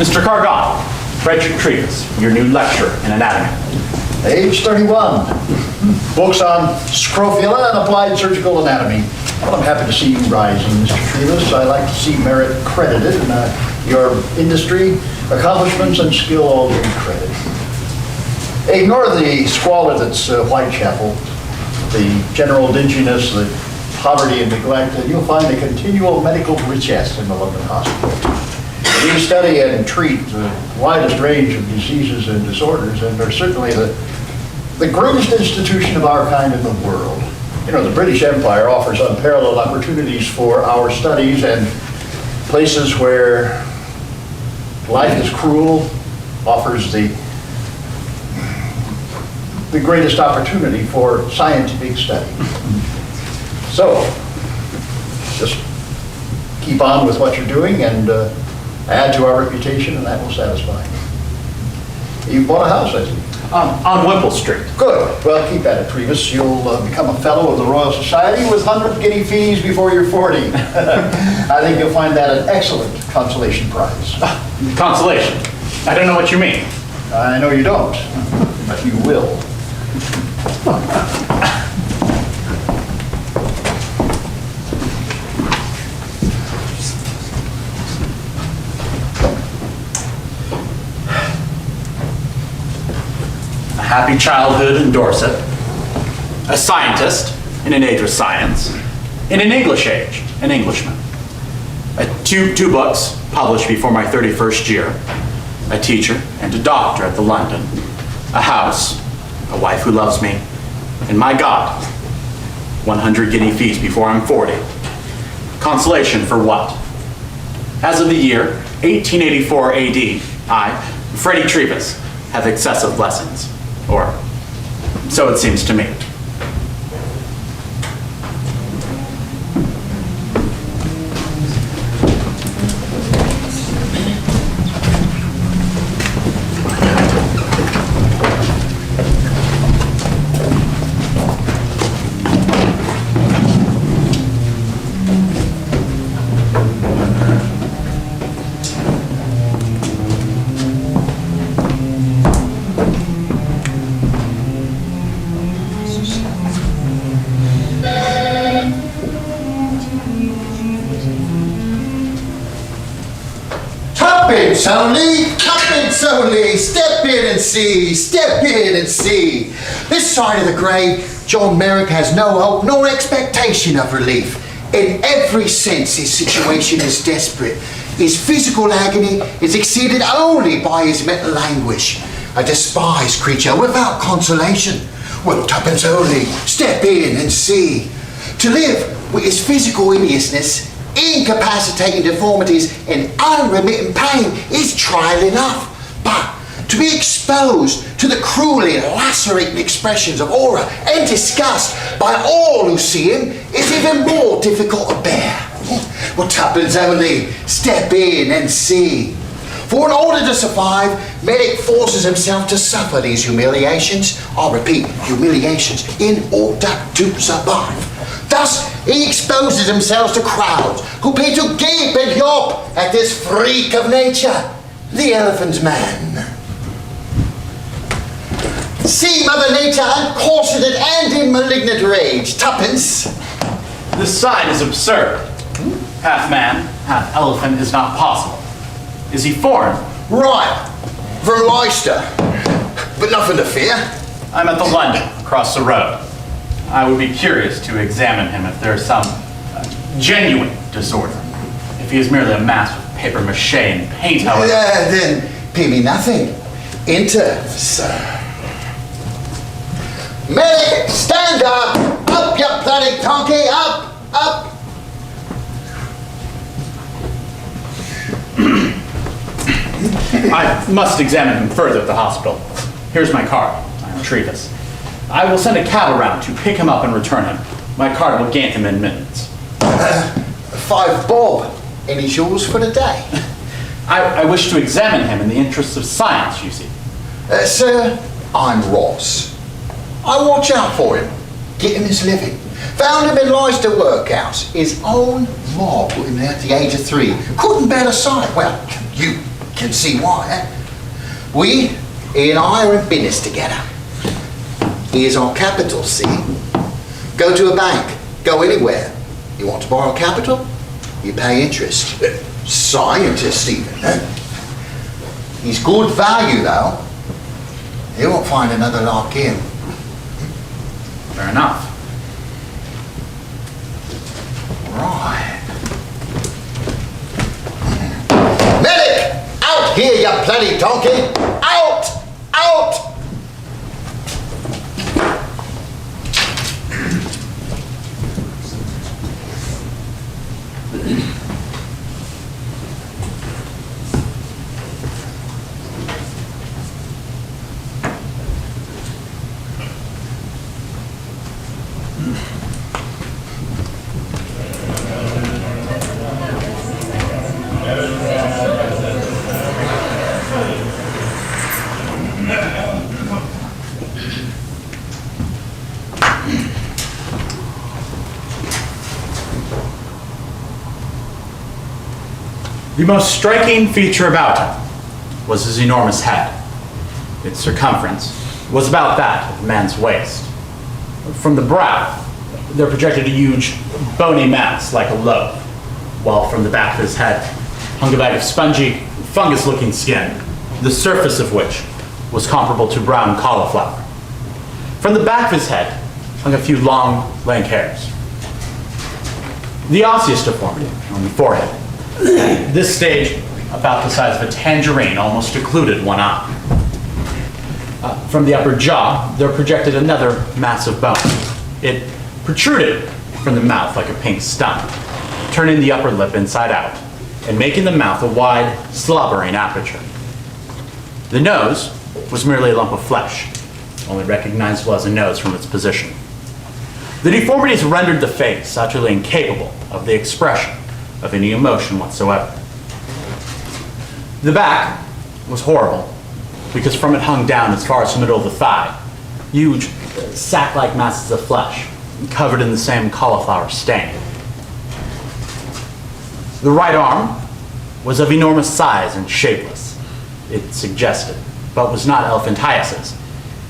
Mr. Cargon, Frederick Trevis, your new lecturer in anatomy. Age 31. Books on scrofula and applied surgical anatomy. Well, I'm happy to see you rising, Mr. Trevis. I like to see merit credited and your industry, accomplishments, and skill all getting credit. Ignore the squalor that's Whitechapel, the general dinginess, the poverty and neglect, and you'll find a continual medical richesse in the London hospital. We study and treat the widest range of diseases and disorders, and are certainly the greatest institution of our kind in the world. You know, the British Empire offers unparalleled opportunities for our studies, and places where life is cruel offers the greatest opportunity for scientific study. So, just keep on with what you're doing and add to our reputation, and that will satisfy. You bought a house, I see. On Whipple Street. Good. Well, keep at it, Trevis. You'll become a fellow of the Royal Society with 100 guinea fees before you're 40. I think you'll find that an excellent consolation prize. Consolation? I don't know what you mean. I know you don't, but you will. A happy childhood in Dorset. A scientist in an age of science. In an English age, an Englishman. Two books published before my 31st year. A teacher and a doctor at the London. A house, a wife who loves me, and my God, 100 guinea fees before I'm 40. Consolation for what? As of the year 1884 AD, I, Freddie Trevis, have excessive blessings. Or so it seems to me. Tuppence only, step in and see, step in and see. This side of the grave, John Merrick has no hope nor expectation of relief. In every sense, his situation is desperate. His physical agony is exceeded only by his mental anguish. A despised creature without consolation. Well, tuppence only, step in and see. To live with his physical hideousness, incapacitating deformities and unremitting pain is trial enough, but to be exposed to the cruelly lacerating expressions of horror and disgust by all who see him is even more difficult to bear. Well, tuppence only, step in and see. For in order to survive, Merrick forces himself to suffer these humiliations. I repeat, humiliations, in order to survive. Thus, he exposes himself to crowds who pay to gape and yawp at this freak of nature, the elephant man. See Mother Nature uncorseted and in malignant rage. Tuppence. This sign is absurd. Half man, half elephant is not possible. Is he foreign? Right. From Leicester. But nothing to fear. I'm at the London, across the road. I would be curious to examine him if there is some genuine disorder. If he is merely a mass of paper mache and paint, however... Then pay me nothing. Enter, sir. Merrick, stand up! Up, you bloody donkey! Up! Up! I must examine him further at the hospital. Here's my card. I'm Trevis. I will send a cab around to pick him up and return him. My card will grant him admittance. 5 bob. And he's yours for the day. I wish to examine him in the interests of science, you see. Sir, I'm Ross. I watch out for him. Get him his living. Found him in Leicester workhouse. His own ma put him there at the age of 3. Couldn't bear the sight. Well, you can see why. We, he and I, are in business together. Here's our capital, see? Go to a bank, go anywhere. You want to borrow capital? You pay interest. Scientist even. He's good value though. You won't find another like him. Fair enough. Right. Medic! Out here, you bloody donkey! Out! Out! The most striking feature about him was his enormous head. Its circumference was about that of a man's waist. From the brow, there projected a huge bony mass like a loaf, while from the back of his head hung a bag of spongy, fungus-looking skin, the surface of which was comparable to brown cauliflower. From the back of his head hung a few long, lank hairs. The osseous deformity on the forehead, at this stage about the size of a tangerine, almost occluded one eye. From the upper jaw, there projected another massive bone. It protruded from the mouth like a pink stump, turning the upper lip inside out and making the mouth a wide, slobbering aperture. The nose was merely a lump of flesh, only recognizable as a nose from its position. The deformities rendered the face utterly incapable of the expression of any emotion whatsoever. The back was horrible because from it hung down as far as the middle of the thigh, huge sack-like masses of flesh covered in the same cauliflower stain. The right arm was of enormous size and shapeless, it suggested, but was not elephantias's,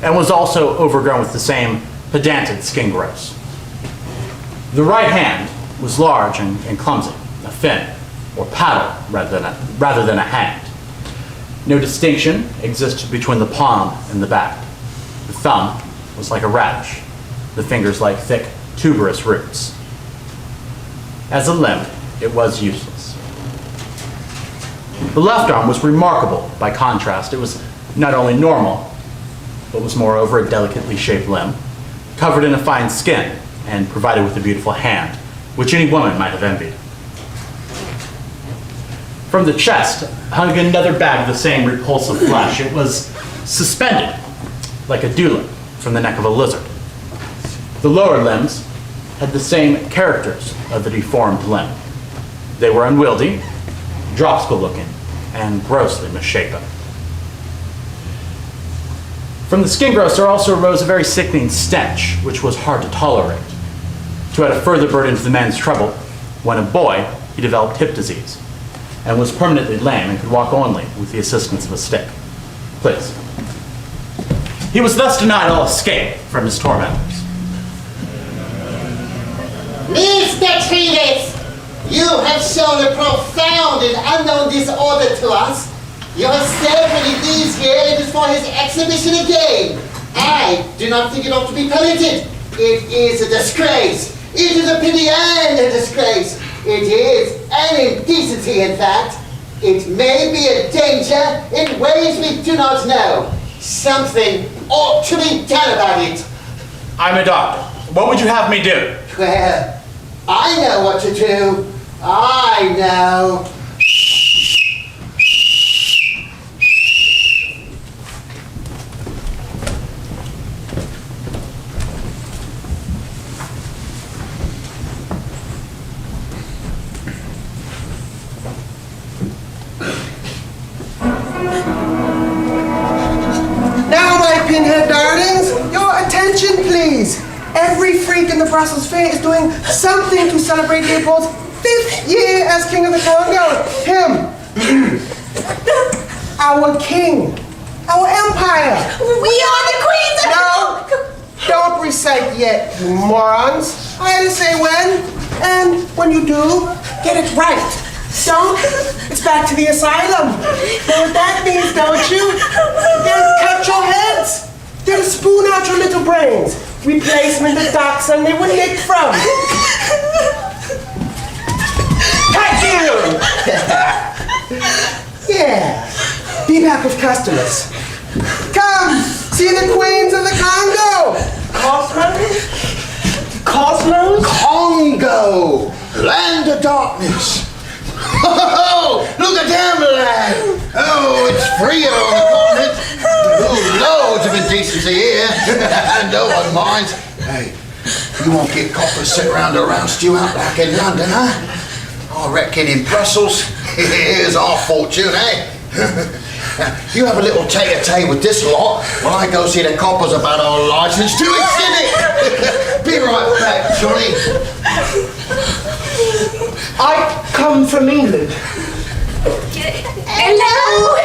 and was also overgrown with the same pedantic skin growths. The right hand was large and clumsy, a fin, or paddle rather than a hand. No distinction existed between the palm and the back. The thumb was like a radish, the fingers like thick, tuberous roots. As a limb, it was useless. The left arm was remarkable by contrast. It was not only normal, but was moreover a delicately shaped limb, covered in a fine skin, and provided with a beautiful hand, which any woman might have envied. From the chest hung another bag of the same repulsive flesh. It was suspended, like a dewlap, from the neck of a lizard. The lower limbs had the same characters of the deformed limb. They were unwieldy, dropsical-looking, and grossly misshapen. From the skin growths there also arose a very sickening stench, which was hard to tolerate. To add a further burden to the man's trouble, when a boy, he developed hip disease, and was permanently lame and could walk only with the assistance of a stick. Please. He was thus denied all escape from his tormentors. Mr. Trevis, you have shown a profound and unknown disorder to us. Yourself, when he leaves here, it is for his exhibition again. I do not think it ought to be permitted. It is a disgrace. It is a pity and a disgrace. It is an indecency, in fact. It may be a danger in ways we do not know. Something ought to be done about it. I'm a doctor. What would you have me do? Well, I know what to do. I know. Pinhead darlings, your attention please. Every freak in the Brussels Fair is doing something to celebrate Leopold's 5th year as King of the Congo. Him. Our king. Our empire. We are the queens of No, don't recite yet, you morons. I didn't say when. And when you do, get it right. Don't. It's back to the asylum. Know what that means, don't you? They'll cut your heads. They'll spoon out your little brains. Replace them in the docks and they will nick from. Thank you! Yeah. Be back with customers. Come, see the queens of the Congo. Cosmos? Congo, land of darkness. Oh, look at them, lad. Oh, it's freer on the continent. Oh, loads of indecency here. No one minds. Hey, you won't get coppers sit round a round stew out like in London, huh? I reckon in Brussels, here's our fortune, eh? You have a little tete-a-tete with this lot while I go see the coppers about our license to exhibit. Be right back, Johnny. I come from England. Hello!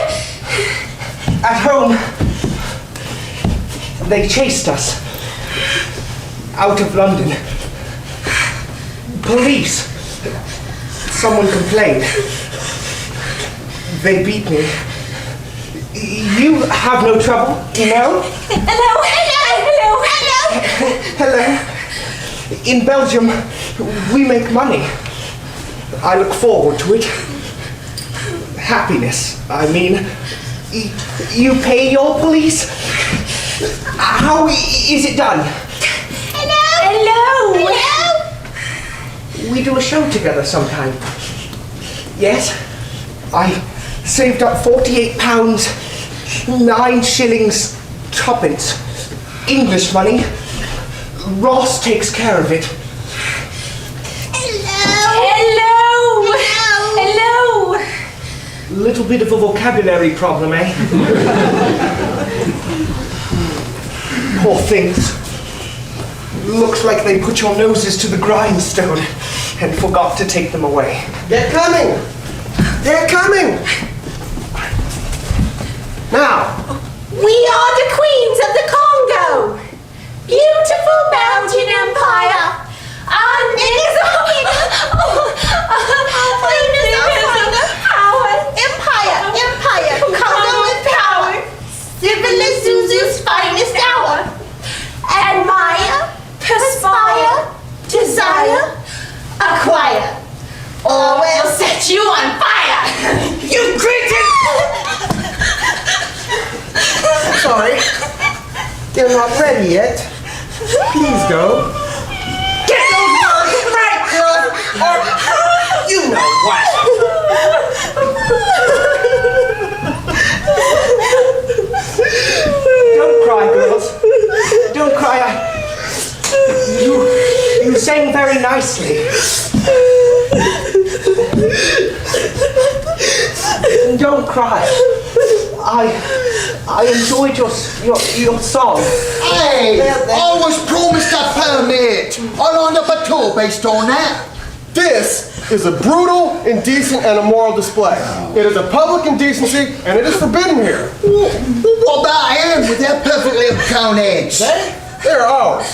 At home, they chased us out of London. Police. Someone complained. They beat me. You have no trouble, no? Hello! Hello. In Belgium, we make money. I look forward to it. Happiness, I mean. You pay your police? How is it done? Hello! We do a show together sometime. Yes? I saved up £48, 9 shillings, tuppence. English money. Ross takes care of it. Hello! Little bit of a vocabulary problem, eh? Poor things. Looks like they put your noses to the grindstone and forgot to take them away. They're coming! They're coming! Now, We are the queens of the Congo! Beautiful mountain empire! Empire! Congo with power! Civilized Zuzu's finest hour! Admire, perspire, desire, acquire, or we'll set you on fire! You creature! sorry. They're not ready yet. Please go. Get those words right, girl, or you know what. Don't cry, girls. Don't cry. You sang very nicely. Don't cry. I enjoyed your song. Hey, I was promised a permit. I lined up a tour based on that. This is a brutal, indecent, and immoral display. It is a public indecency, and it is forbidden here. What about him with their perfectly uptown heads? They're ours.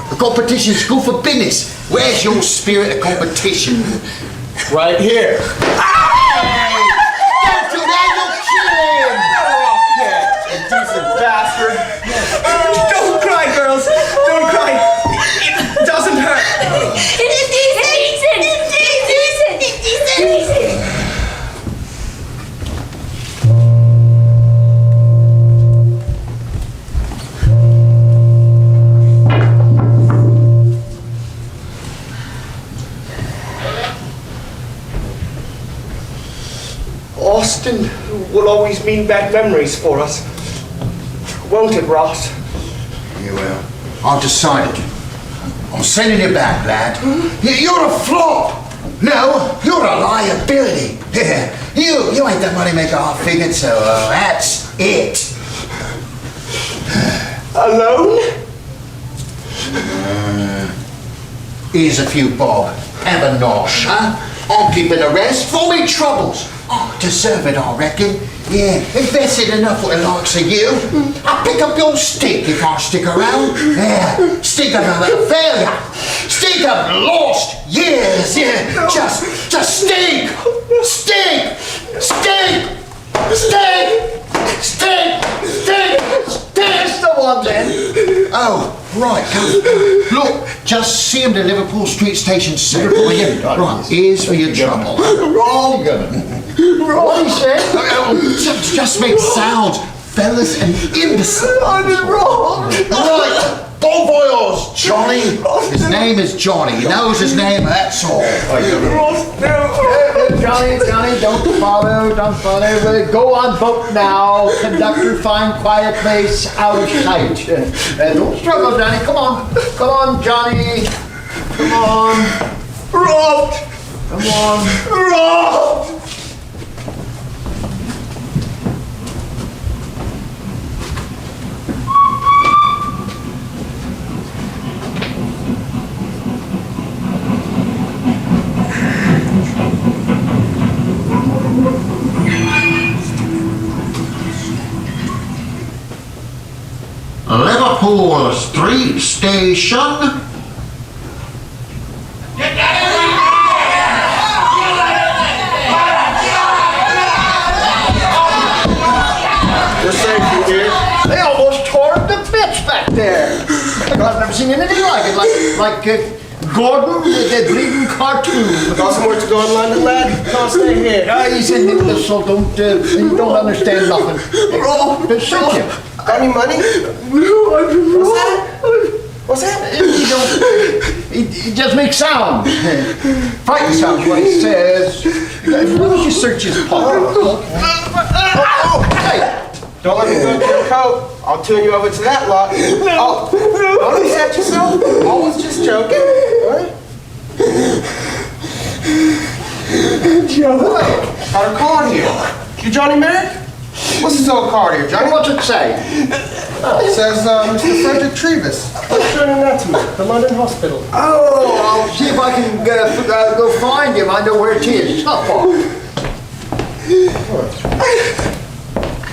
The competition's good for business. Where's your spirit of competition? Right here. Don't do that, you'll kill him! Indecent bastard. Don't cry, girls. Don't cry. It doesn't hurt. It is decent! Austin will always mean bad memories for us. Won't it, Ross? Yeah, well, I've decided. I'm sending you back, lad. You're a flop. No, you're a liability. Yeah, you ain't the money maker I figured, so that's it. Alone? Here's a few bob. Have a nosh, huh? I'm keeping the rest for me troubles. Oh, deserve it, I reckon. Yeah, invested enough with the likes of you. I'll pick up your stink if I stick around. Yeah, stink of a failure. Stink of lost years. Yeah, just stink. Stink. Stink. Stink. Stink. Stink. Stink. That's the one then. Oh, right, come. Look, just see him to Liverpool Street Station soon. Liverpool, Yeah, yeah. right, here's for your trouble. Wrong. What he said? Just make sounds, fellas and imbeciles. I did wrong. Right, bon voyage, Johnny. His name is Johnny. He knows his name, that's all. Johnny, don't bother. Go on boat now. Conductor, find quiet place out of sight. Don't struggle, Johnny. Come on, Johnny. Come on. Robbed. Come on. Robbed. Liverpool Street Station. We're safe in here. They almost tore up the bits back there. I've never seen anything like it. Like Gordon, the bleeding cartoon. Got somewhere to go in London, lad? No, stay here. He's an imbecile. You don't understand nothing. Shut you. Got any money? What's that? He just makes sound. Frightened sounds what he says. Why don't you search his pocket? Hey! Don't let me go to your coat. I'll turn you over to that lot. Oh, don't upset yourself. I was just joking. All right? Got a card here. You Johnny Merrick? What's this old card here, Johnny? What's it say? It says Mr. Frederick Trevis. What's your anatomy? The London Hospital. Oh, I'll see if I can go find him. I know where it is. It's not far.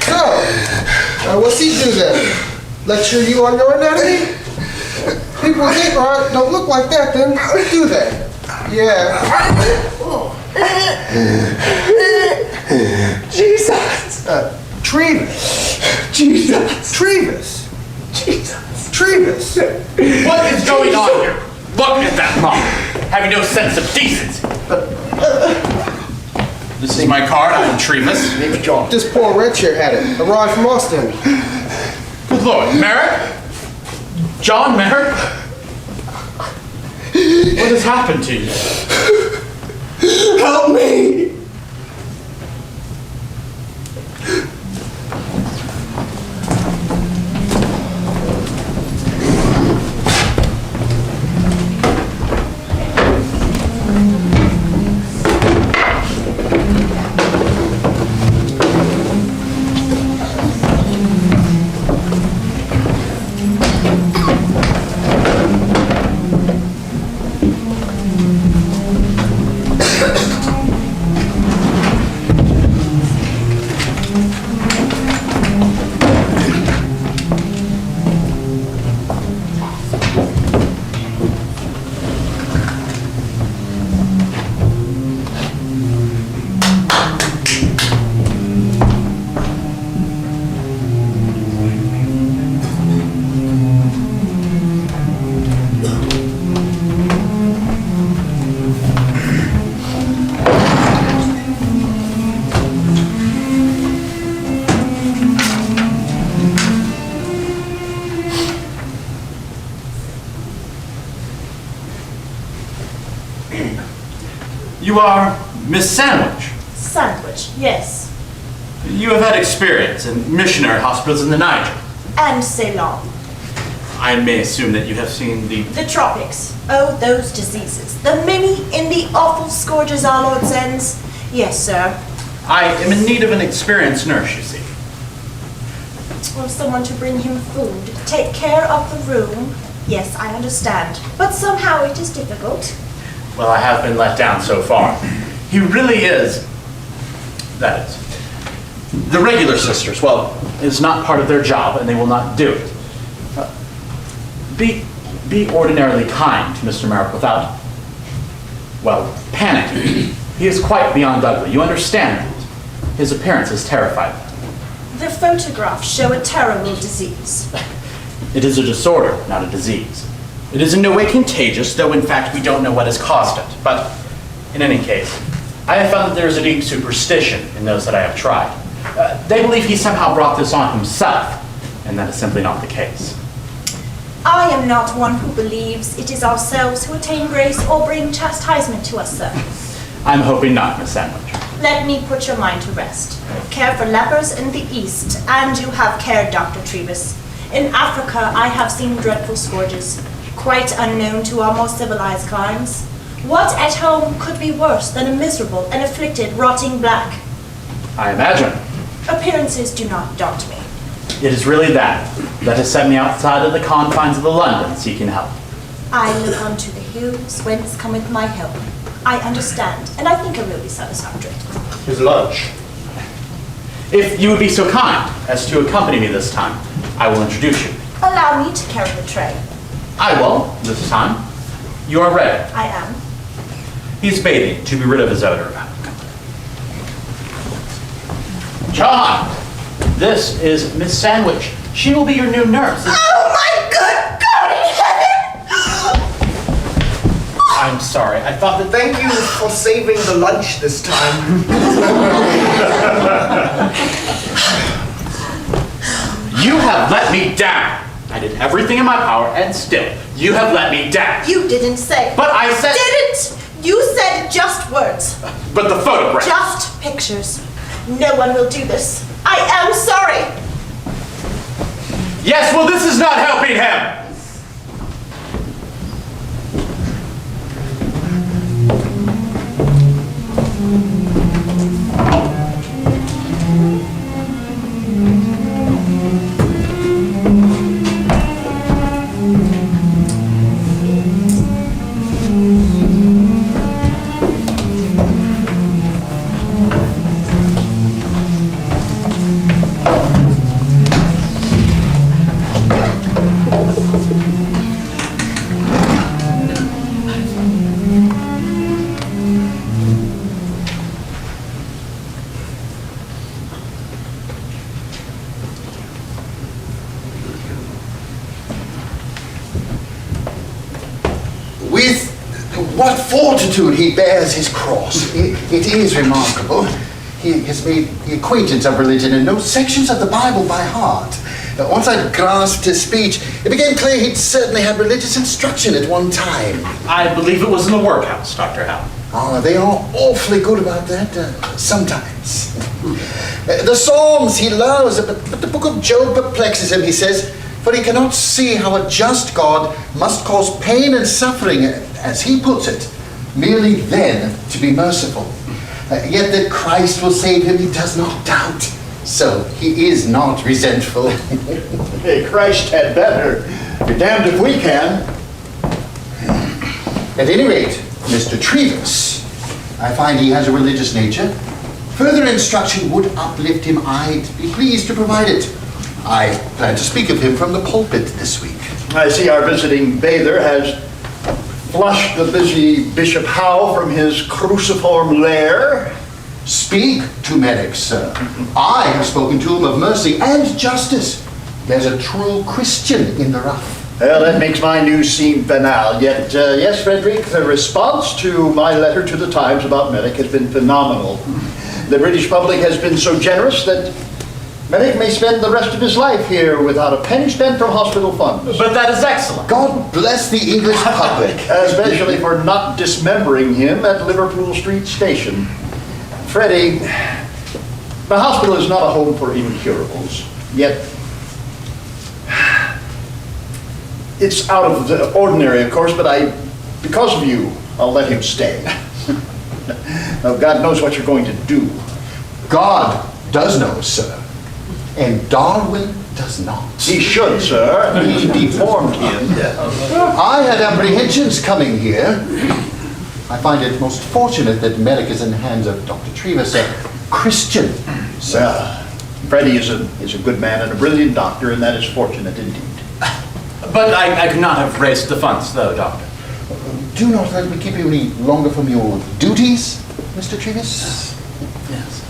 So, what's he do then? Lecture you on your anatomy? People who think right don't look like that then, do they? Yeah. Jesus! Trevis. Jesus! Trevis. Jesus! Trevis. What is going on here? Look at that mom, having no sense of decency. This is my card. I'm Trevis. Name's John. This poor wretch here had it. Arrived from Austin. Good Lord, Merrick? John Merrick? What has happened to you? Help me! You are Miss Sandwich. Sandwich, yes. You have had experience in missionary hospitals in the Niger. And Ceylon. I may assume that you have seen the... The tropics. Oh, those diseases. The many in the awful scourges our Lord sends. Yes, sir. I am in need of an experienced nurse, you see. Or someone to bring him food, take care of the room. Yes, I understand. But somehow it is difficult. Well, I have been let down so far. He really is That is. The regular sisters, well, it's not part of their job, and they will not do it. Be ordinarily kind to Mr. Merrick without, well, panicking. He is quite beyond ugly. You understand that. His appearance has terrified them. The photographs show a terrible disease. It is a disorder, not a disease. It is in no way contagious, though in fact we don't know what has caused it. But in any case, I have found that there is a deep superstition in those that I have tried. They believe he somehow brought this on himself, and that is simply not the case. I am not one who believes it is ourselves who attain grace or bring chastisement to us, sir. I'm hoping not, Miss Sandwich. Let me put your mind to rest. Care for lepers in the East, and you have cared, Dr. Trevis. In Africa, I have seen dreadful scourges, quite unknown to our more civilized climes. What at home could be worse than a miserable and afflicted rotting black? I imagine. Appearances do not daunt me. It is really that has set me outside of the confines of the London seeking help. I look unto the hills whence cometh my help. I understand, and I think it will be satisfactory. His lunch. If you would be so kind as to accompany me this time, I will introduce you. Allow me to carry the tray. I will, this time. You are ready. I am. He's bathing to be rid of his odor. John, this is Miss Sandwich. She will be your new nurse. Oh my good God in heaven! I'm sorry, I thought that... Thank you for saving the lunch this time. You have let me down. I did everything in my power, and still, you have let me down. You didn't say. But I said... Didn't! You said just words. But the photograph... Just pictures. No one will do this. I am sorry. Yes, well, this is not helping him. With what fortitude he bears his cross. It is remarkable. He has made the acquaintance of religion and knows sections of the Bible by heart. Once I grasped his speech, it became clear he'd certainly had religious instruction at one time. I believe it was in the workhouse, Dr. Howe. Oh, they are awfully good about that, sometimes. The Psalms he loves, but the book of Job perplexes him, he says, for he cannot see how a just God must cause pain and suffering, as he puts it, merely then to be merciful. Yet that Christ will save him, he does not doubt. So he is not resentful. Hey, Christ had better. You're damned if we can. At any rate, Mr. Trevis, I find he has a religious nature. Further instruction would uplift him. I'd be pleased to provide it. I plan to speak of him from the pulpit this week. I see our visiting bather has flushed the busy Bishop Howe from his cruciform lair. Speak to Merrick, sir. I have spoken to him of mercy and justice. There's a true Christian in the rough. Well, that makes my news seem banal. Yet, yes, Frederick, the response to my letter to the Times about Merrick has been phenomenal. The British public has been so generous that Merrick may spend the rest of his life here without a penny spent from hospital funds. But that is excellent. God bless the English public. Especially for not dismembering him at Liverpool Street Station. Freddie, the hospital is not a home for incurables. Yet, it's out of the ordinary, of course, but because of you, I'll let him stay. Now, God knows what you're going to do. God does know, sir. And Darwin does not. He should, sir. He deformed him. I had apprehensions coming here. I find it most fortunate that Merrick is in the hands of Dr. Trevis, Christian, sir. Well, Freddie is a good man and a brilliant doctor, and that is fortunate indeed. But I could not have raised the funds, though, Doctor. Do not let me keep you any longer from your duties, Mr. Trevis. Yes.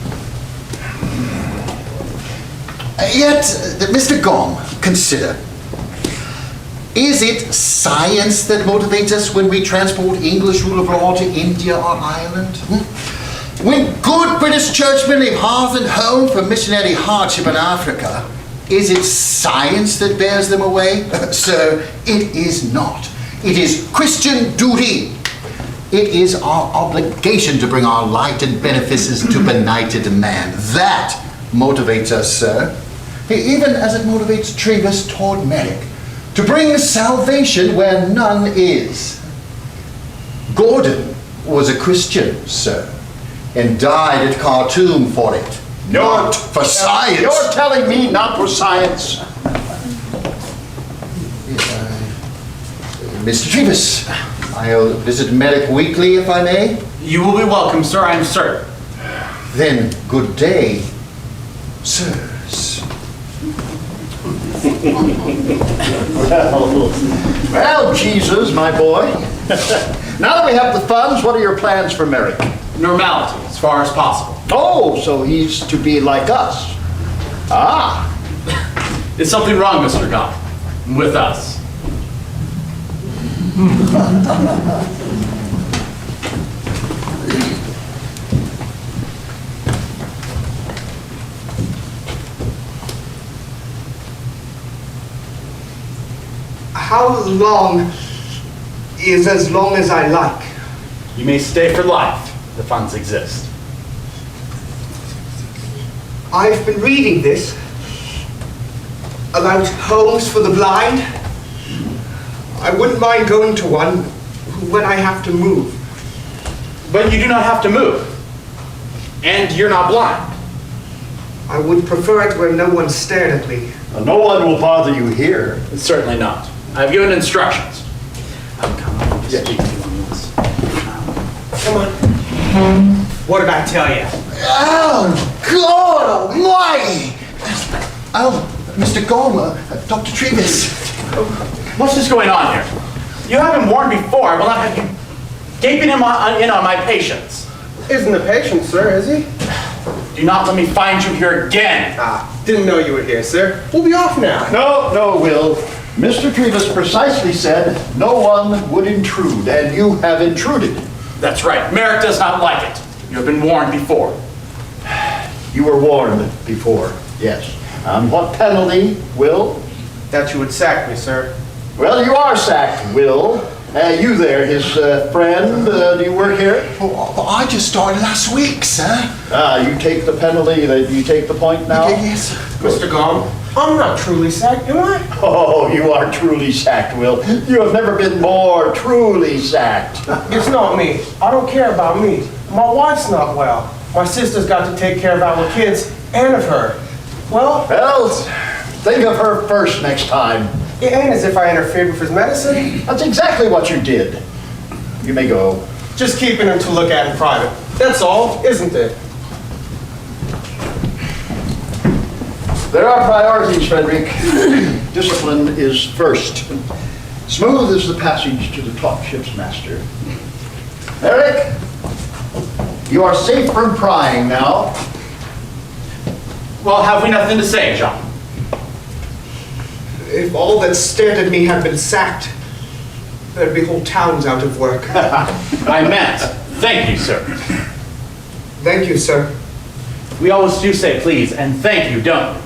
Yet, Mr. Gom, consider. Is it science that motivates us when we transport English rule of law to India or Ireland? When good British churchmen leave hearth and home for missionary hardship in Africa, is it science that bears them away? Sir, it is not. It is Christian duty. It is our obligation to bring our light and benefices to benighted man. That motivates us, sir. Even as it motivates Trevis toward Merrick, to bring salvation where none is. Gordon was a Christian, sir, and died at Khartoum for it. Not for science. You're telling me not for science. Mr. Trevis, I'll visit Merrick weekly if I may. You will be welcome, sir, I am certain. Then good day, sirs. Well, Jesus, my boy. Now that we have the funds, what are your plans for Merrick? Normality, as far as possible. Oh, so he's to be like us. Ah. Is something wrong, Mr. Gom? With us? How long is as long as I like? You may stay for life. The funds exist. I've been reading this about homes for the blind. I wouldn't mind going to one when I have to move. But you do not have to move. And you're not blind. I would prefer it where no one stared at me. Well, no one will bother you here. Certainly not. I've given instructions. I'm coming to speak to you on this. Come on. What did I tell you? Oh, God almighty! Oh, Mr. Gom, Dr. Trevis. What's just going on here? You have him warned before. I will not have you gaping in on my patients. Isn't a patient, sir, is he? Do not let me find you here again. Didn't know you were here, sir. We'll be off now. No, Will. Mr. Trevis precisely said no one would intrude, and you have intruded. That's right. Merrick does not like it. You have been warned before. You were warned before, yes. On what penalty, Will? That you would sack me, sir. Well, you are sacked, Will. You there, his friend, do you work here? Oh, I just started last week, sir. You take the penalty, you take the point now? Yes. Mr. Gom, I'm not truly sacked, am I? Oh, you are truly sacked, Will. You have never been more truly sacked. It's not me. I don't care about me. My wife's not well. My sister's got to take care of our kids and of her. Well, Well, think of her first next time. it ain't as if I interfered with his medicine. That's exactly what you did. You may go. Just keeping him to look at in private. That's all, isn't it? There are priorities, Frederick. Discipline is first. Smooth is the passage to the top ship's master. Eric, you are safe from prying now. Well, have we nothing to say, John? If all that stared at me had been sacked, there'd be whole towns out of work. I meant, thank you, sir. Thank you, sir. We always do say please and thank you, don't we?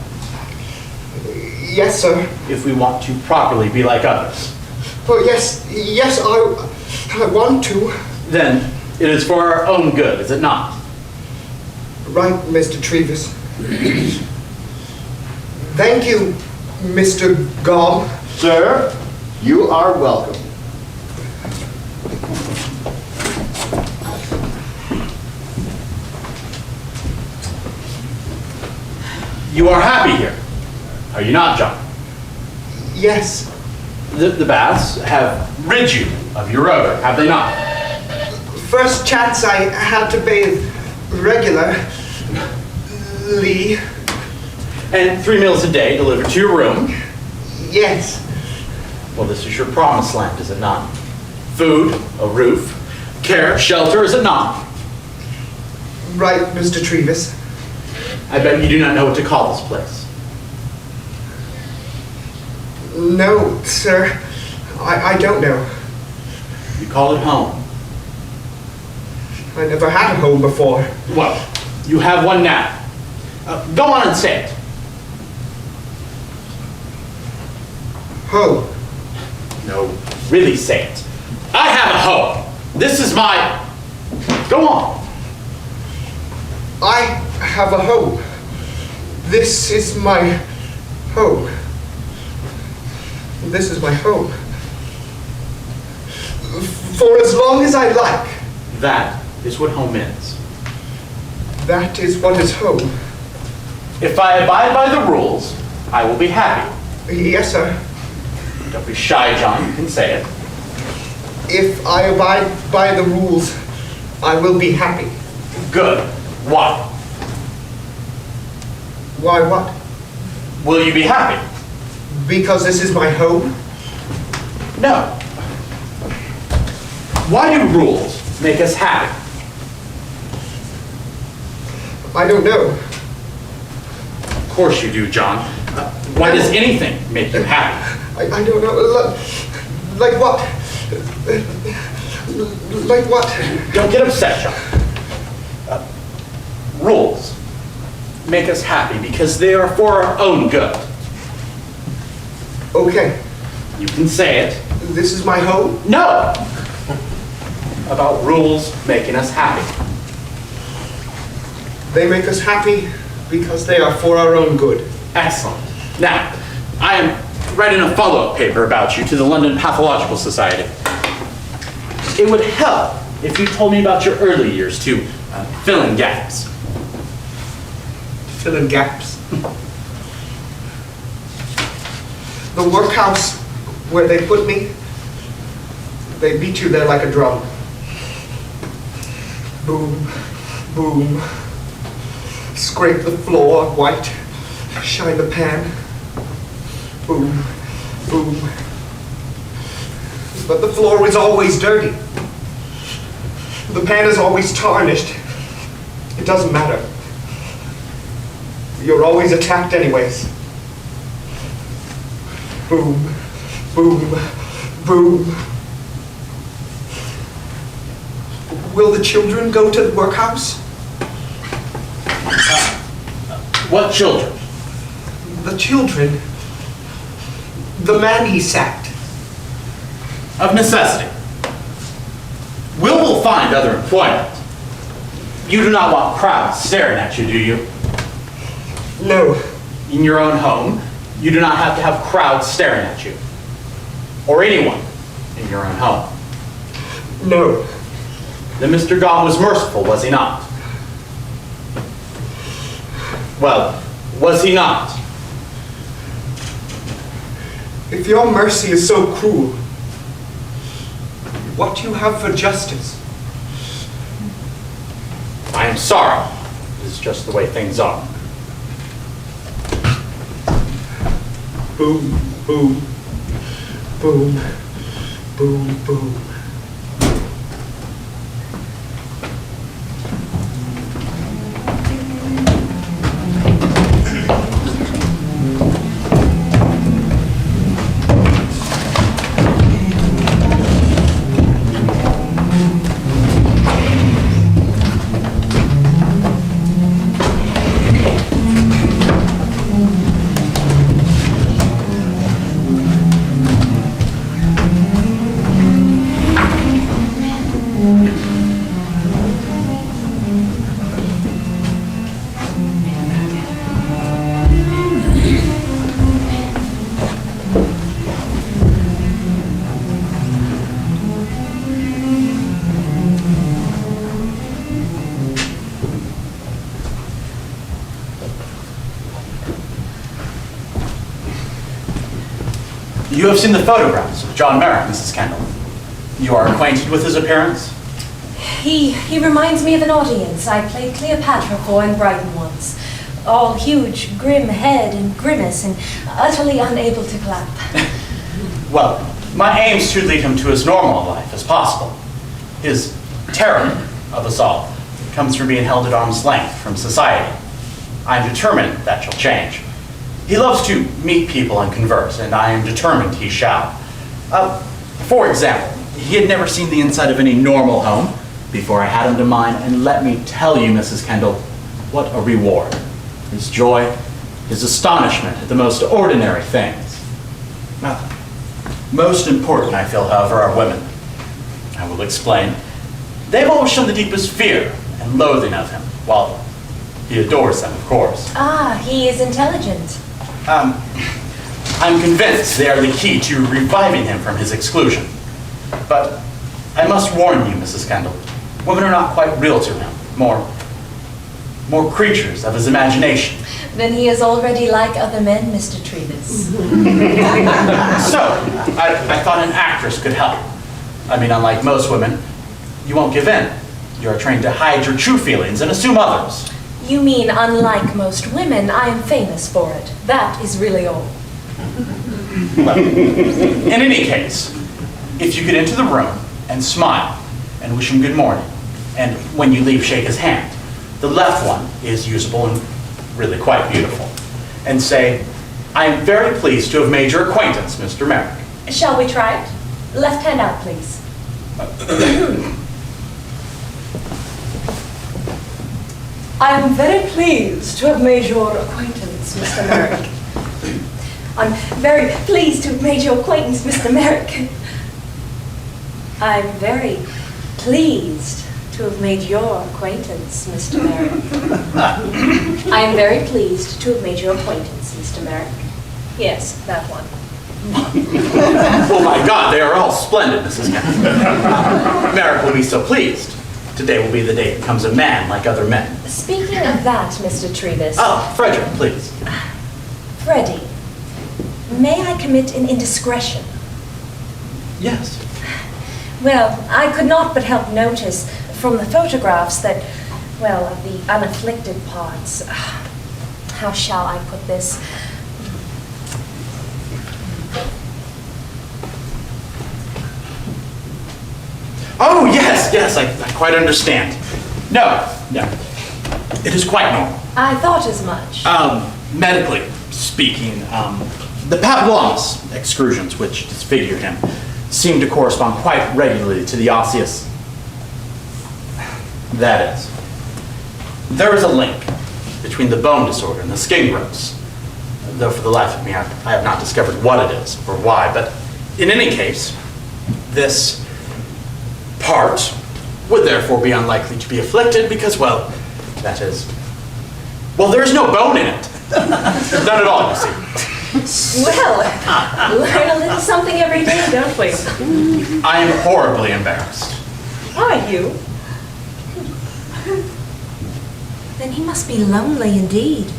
Yes, sir. If we want to properly be like others. Oh, yes, I want to. Then it is for our own good, is it not? Right, Mr. Trevis. Thank you, Mr. Gom. Sir, you are welcome. You are happy here, are you not, John? Yes. The baths have rid you of your odor, have they not? First chance I had to bathe regular, Lee. And 3 meals a day delivered to your room. Yes. Well, this is your promised land, is it not? Food, a roof, care, shelter, is it not? Right, Mr. Trevis. I bet you do not know what to call this place. No, sir. I don't know. You call it home. I never had a home before. Well, you have one now. Go on and say it. Home. No, really say it. I have a home. This is my... Go on. I have a home. This is my home. This is my home. For as long as I like. That is what home is. That is what is home. If I abide by the rules, I will be happy. Yes, sir. Don't be shy, John. You can say it. If I abide by the rules, I will be happy. Good. Why? Why what? Will you be happy? Because this is my home? No. Why do rules make us happy? I don't know. Of course you do, John. Why does anything make you happy? I don't know. Like what? Like what? Don't get upset, John. Rules make us happy because they are for our own good. Okay. You can say it. This is my home? No! About rules making us happy. They make us happy because they are for our own good. Excellent. Now, I am writing a follow-up paper about you to the London Pathological Society. It would help if you told me about your early years to fill in gaps. Fill in gaps. The workhouse where they put me, they beat you there like a drum. Boom, boom. Scrape the floor white, shine the pan. Boom, boom. But the floor is always dirty. The pan is always tarnished. It doesn't matter. You're always attacked anyways. Boom, boom, boom. Will the children go to the workhouse? What children? The children. The man he sacked. Of necessity. Will find other employment. You do not want crowds staring at you, do you? No. In your own home, you do not have to have crowds staring at you. Or anyone in your own home. No. Then Mr. God was merciful, was he not? Well, was he not? If your mercy is so cruel, what you have for justice? I am sorry. This is just the way things are. Boom, boom, boom, boom, boom. You have seen the photographs of John Merrick, Mrs. Kendall. You are acquainted with his appearance? He reminds me of an audience I played Cleopatra for in Brighton once. all huge, grim head and grimace and utterly unable to clap. Well, my aim is to lead him to as normal a life as possible. His terror of us all comes from being held at arm's length from society. I am determined that shall change. He loves to meet people and converse, and I am determined he shall. For example, he had never seen the inside of any normal home before I had him to mine, and let me tell you, Mrs. Kendall, what a reward. His joy, his astonishment at the most ordinary things. Now, most important, I feel, however, are women. I will explain. They've always shown the deepest fear and loathing of him, while he adores them, of course. Ah, he is intelligent. I'm convinced they are the key to reviving him from his exclusion. But I must warn you, Mrs. Kendall, women are not quite real to him, more creatures of his imagination. Then he is already like other men, Mr. Trevis. So, I thought an actress could help. I mean, unlike most women, you won't give in. You are trained to hide your true feelings and assume others. You mean, unlike most women, I am famous for it. That is really all. Well, in any case, if you get into the room and smile and wish him good morning, and when you leave, shake his hand. The left one is usable and really quite beautiful. And say, I am very pleased to have made your acquaintance, Mr. Merrick. Shall we try it? Left hand out, please. I am very pleased to have made your acquaintance, Mr. Merrick. I'm very pleased to have made your acquaintance, Mr. Merrick. I'm very pleased to have made your acquaintance, Mr. Merrick. I am very pleased to have made your acquaintance, Mr. Merrick. Yes, that one. Oh my God, they are all splendid, Mrs. Kendall. Merrick will be so pleased. Today will be the day he becomes a man like other men. Speaking of that, Mr. Trevis. Oh, Frederick, please. Freddie, may I commit an indiscretion? Yes. Well, I could not but help notice from the photographs that, well, of the unafflicted parts, how shall I put this? Oh, yes, I quite understand. No, it is quite normal. I thought as much. Medically speaking, the Papillomas excursions which disfigure him seem to correspond quite regularly to the osseous. That is, there is a link between the bone disorder and the skin growths. Though for the life of me, I have not discovered what it is or why, but in any case, this part would therefore be unlikely to be afflicted because, well, that is, well, there is no bone in it. None at all, you see. Well, learn a little something every day, don't we? I am horribly embarrassed. Are you? Then he must be lonely indeed.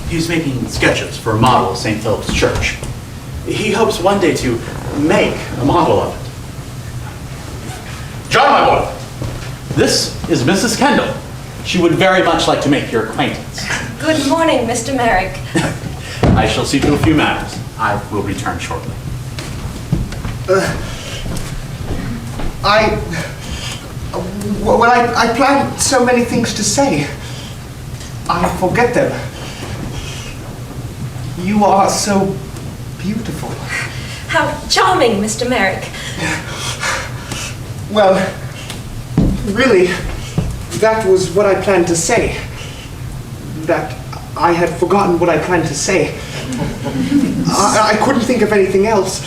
He's making sketches for a model of St. Philip's Church. He hopes one day to make a model of it. John, my boy, this is Mrs. Kendall. She would very much like to make your acquaintance. Good morning, Mr. Merrick. I shall see to a few matters. I will return shortly. I planned so many things to say. I forget them. You are so beautiful. How charming, Mr. Merrick. Well, really, that was what I planned to say. That I had forgotten what I planned to say. I couldn't think of anything else.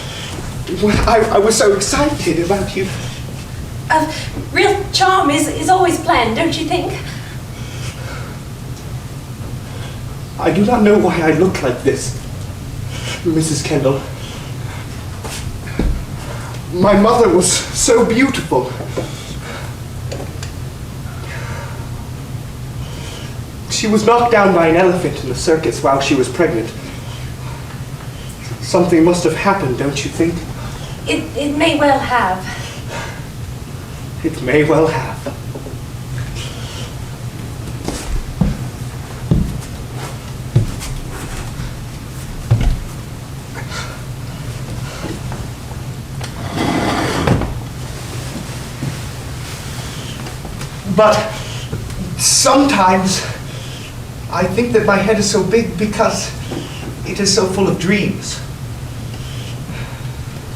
I was so excited about you. Real charm is always planned, don't you think? I do not know why I look like this, Mrs. Kendall. My mother was so beautiful. She was knocked down by an elephant in the circus while she was pregnant. Something must have happened, don't you think? It may well have. It may well have. But sometimes I think that my head is so big because it is so full of dreams.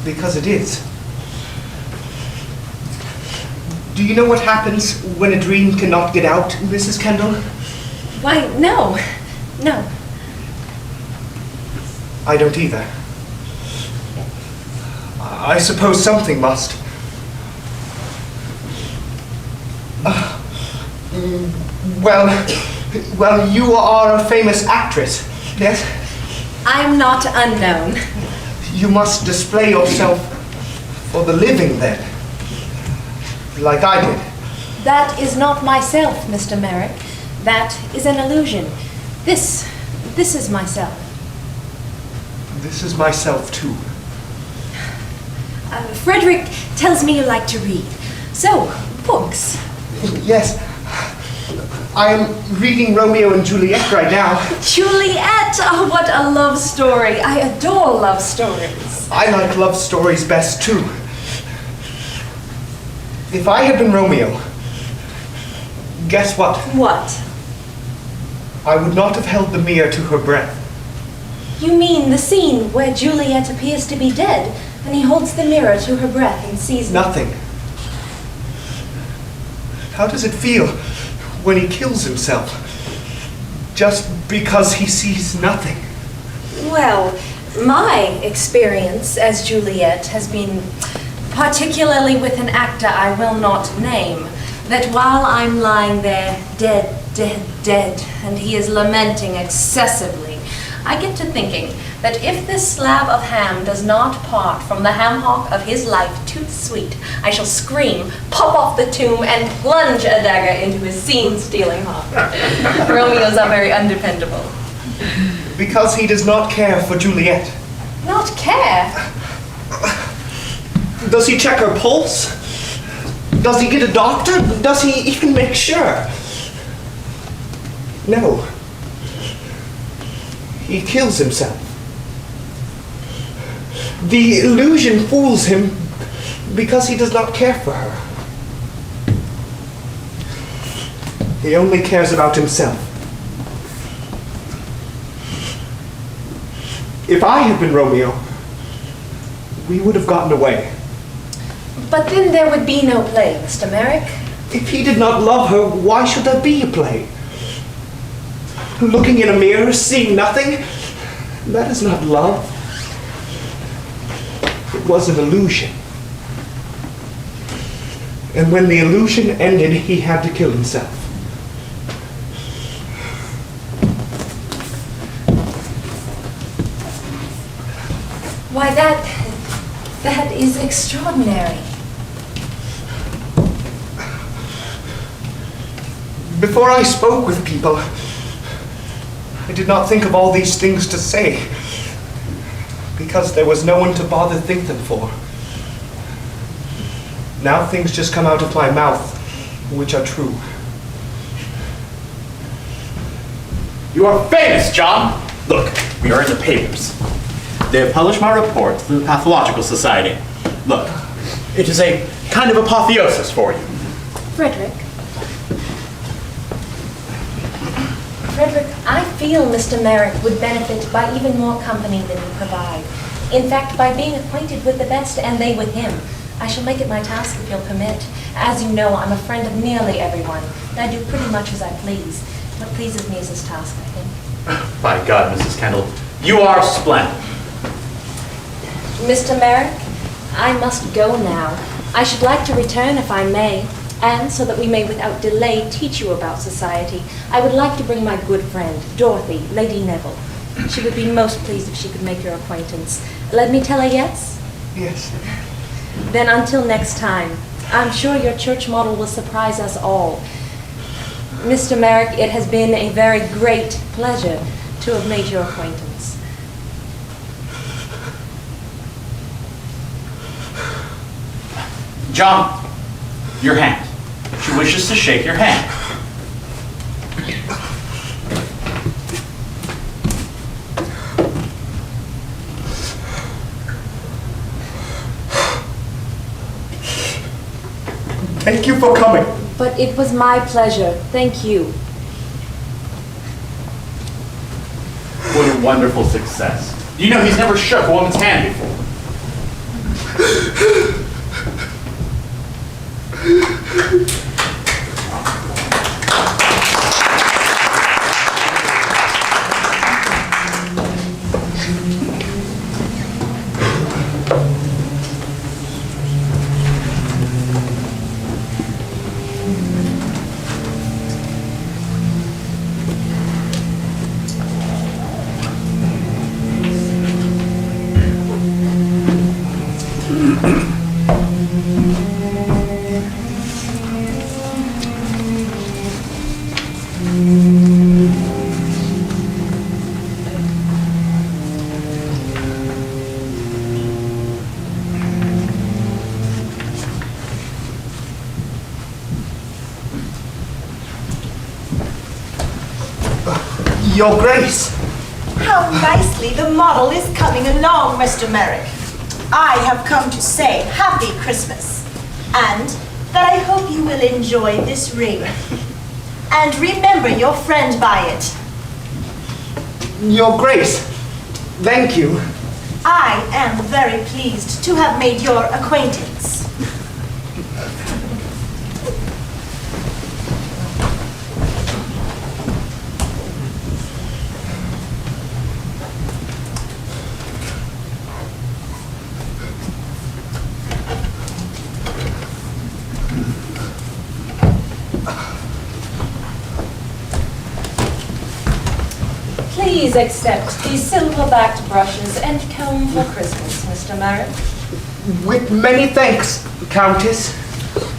Because it is. Do you know what happens when a dream cannot get out, Mrs. Kendall? Why, no. No. I don't either. I suppose something must. Well, you are a famous actress, yes? I'm not unknown. You must display yourself for the living then, like I did. That is not myself, Mr. Merrick. That is an illusion. This is myself. This is myself too. Frederick tells me you like to read. So, books. Yes. I am reading Romeo and Juliet right now. Juliet! Oh, what a love story. I adore love stories. I like love stories best too. If I had been Romeo, guess what? What? I would not have held the mirror to her breath. You mean the scene where Juliet appears to be dead, and he holds the mirror to her breath and sees Nothing. How does it feel when he kills himself? Just because he sees nothing. Well, my experience as Juliet has been, particularly with an actor I will not name, that while I'm lying there dead, dead, dead, and he is lamenting excessively, I get to thinking that if this slab of ham does not part from the ham hock of his life too sweet, I shall scream, pop off the tomb, and plunge a dagger into his scene-stealing heart. Romeos are very undependable. Because he does not care for Juliet. Not care? Does he check her pulse? Does he get a doctor? Does he even make sure? No. He kills himself. The illusion fools him because he does not care for her. He only cares about himself. If I had been Romeo, we would have gotten away. But then there would be no play, Mr. Merrick. If he did not love her, why should there be a play? Looking in a mirror, seeing nothing, that is not love. It was an illusion. And when the illusion ended, he had to kill himself. Why, that is extraordinary. Before I spoke with people, I did not think of all these things to say, because there was no one to bother think them for. Now things just come out of my mouth, which are true. You are famous, John. Look, we are in the papers. They have published my report to the Pathological Society. Look, it is a kind of apotheosis for you. Frederick, I feel Mr. Merrick would benefit by even more company than you provide. In fact, by being acquainted with the best and they with him. I shall make it my task if you'll permit. As you know, I'm a friend of nearly everyone, and I do pretty much as I please. What pleases me is this task, I think. By God, Mrs. Kendall, You are splendid. Mr. Merrick, I must go now. I should like to return if I may, and so that we may without delay teach you about society, I would like to bring my good friend, Dorothy, Lady Neville. She would be most pleased if she could make your acquaintance. Let me tell her yes? Yes. Then until next time, I'm sure your church model will surprise us all. Mr. Merrick, it has been a very great pleasure to have made your acquaintance. John, your hand. She wishes to shake your hand. Thank you for coming. But it was my pleasure. Thank you. What a wonderful success. You know he's never shook a woman's hand before. Your Grace. How nicely the model is coming along, Mr. Merrick. I have come to say Happy Christmas, and that I hope you will enjoy this ring. And remember your friend by it. Your Grace. Thank you. I am very pleased to have made your acquaintance. Please accept these silver-backed brushes and comb for Christmas, Mr. Merrick. With many thanks, Countess.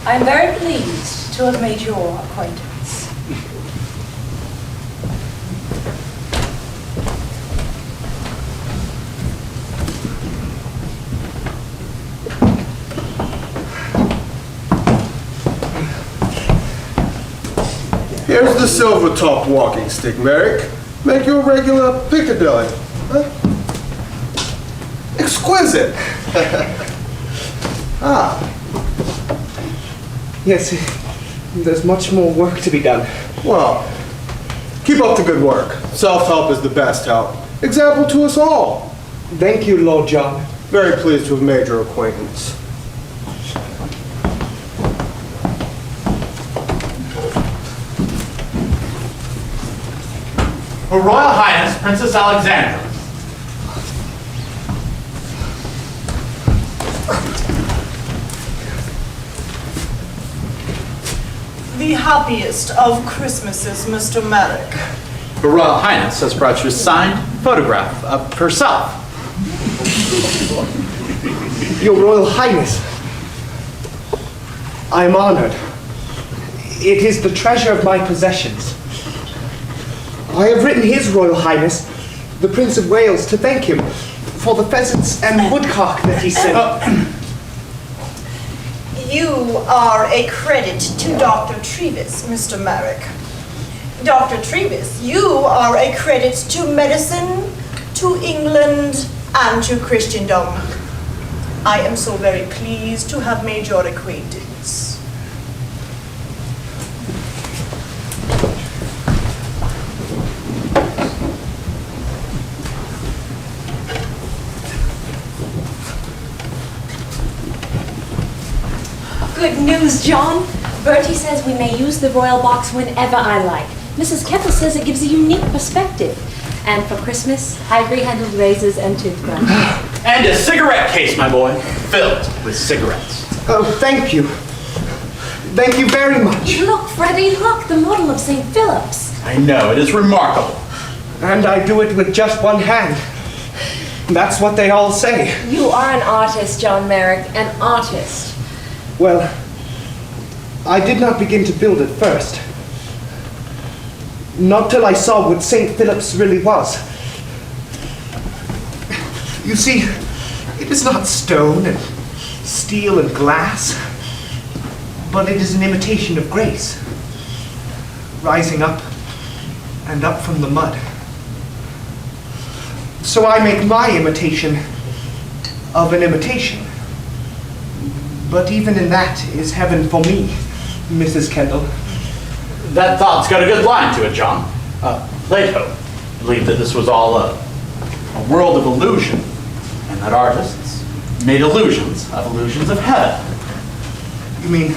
I'm very pleased to have made your acquaintance. Here's the silver-topped walking stick, Merrick. Make you a regular Piccadilly. Huh? Exquisite. Yes, there's much more work to be done. Well, keep up the good work. Self-help is the best help. Example to us all. Thank you, Lord John. Very pleased to have made your acquaintance. Her Royal Highness, Princess Alexandra. The happiest of Christmases, Mr. Merrick. Her Royal Highness has brought you a signed photograph of herself. Your Royal Highness. I am honored. It is the treasure of my possessions. I have written His Royal Highness, the Prince of Wales, to thank him for the pheasants and woodcock that he sent. You are a credit to Dr. Trevis, Mr. Merrick. Dr. Trevis, you are a credit to medicine, to England, and to Christendom. I am so very pleased to have made your acquaintance. Good news, John. Bertie says we may use the royal box whenever I like. Mrs. Keppel says it gives a unique perspective. And for Christmas, ivory-handled razors and toothbrushes. And a cigarette case, my boy, filled with cigarettes. Oh, thank you. Thank you very much. Look, Freddie, look, the model of St. Philip's. I know, it is remarkable. And I do it with just one hand. That's what they all say. You are an artist, John Merrick, an artist. Well, I did not begin to build at first. Not till I saw what St. Philip's really was. You see, it is not stone and steel and glass, but it is an imitation of grace, rising up and up from the mud. So I make my imitation of an imitation. But even in that is heaven for me, Mrs. Kendall. That thought's got a good line to it, John. Plato believed that this was all a world of illusion, and that artists made illusions of heaven. You mean,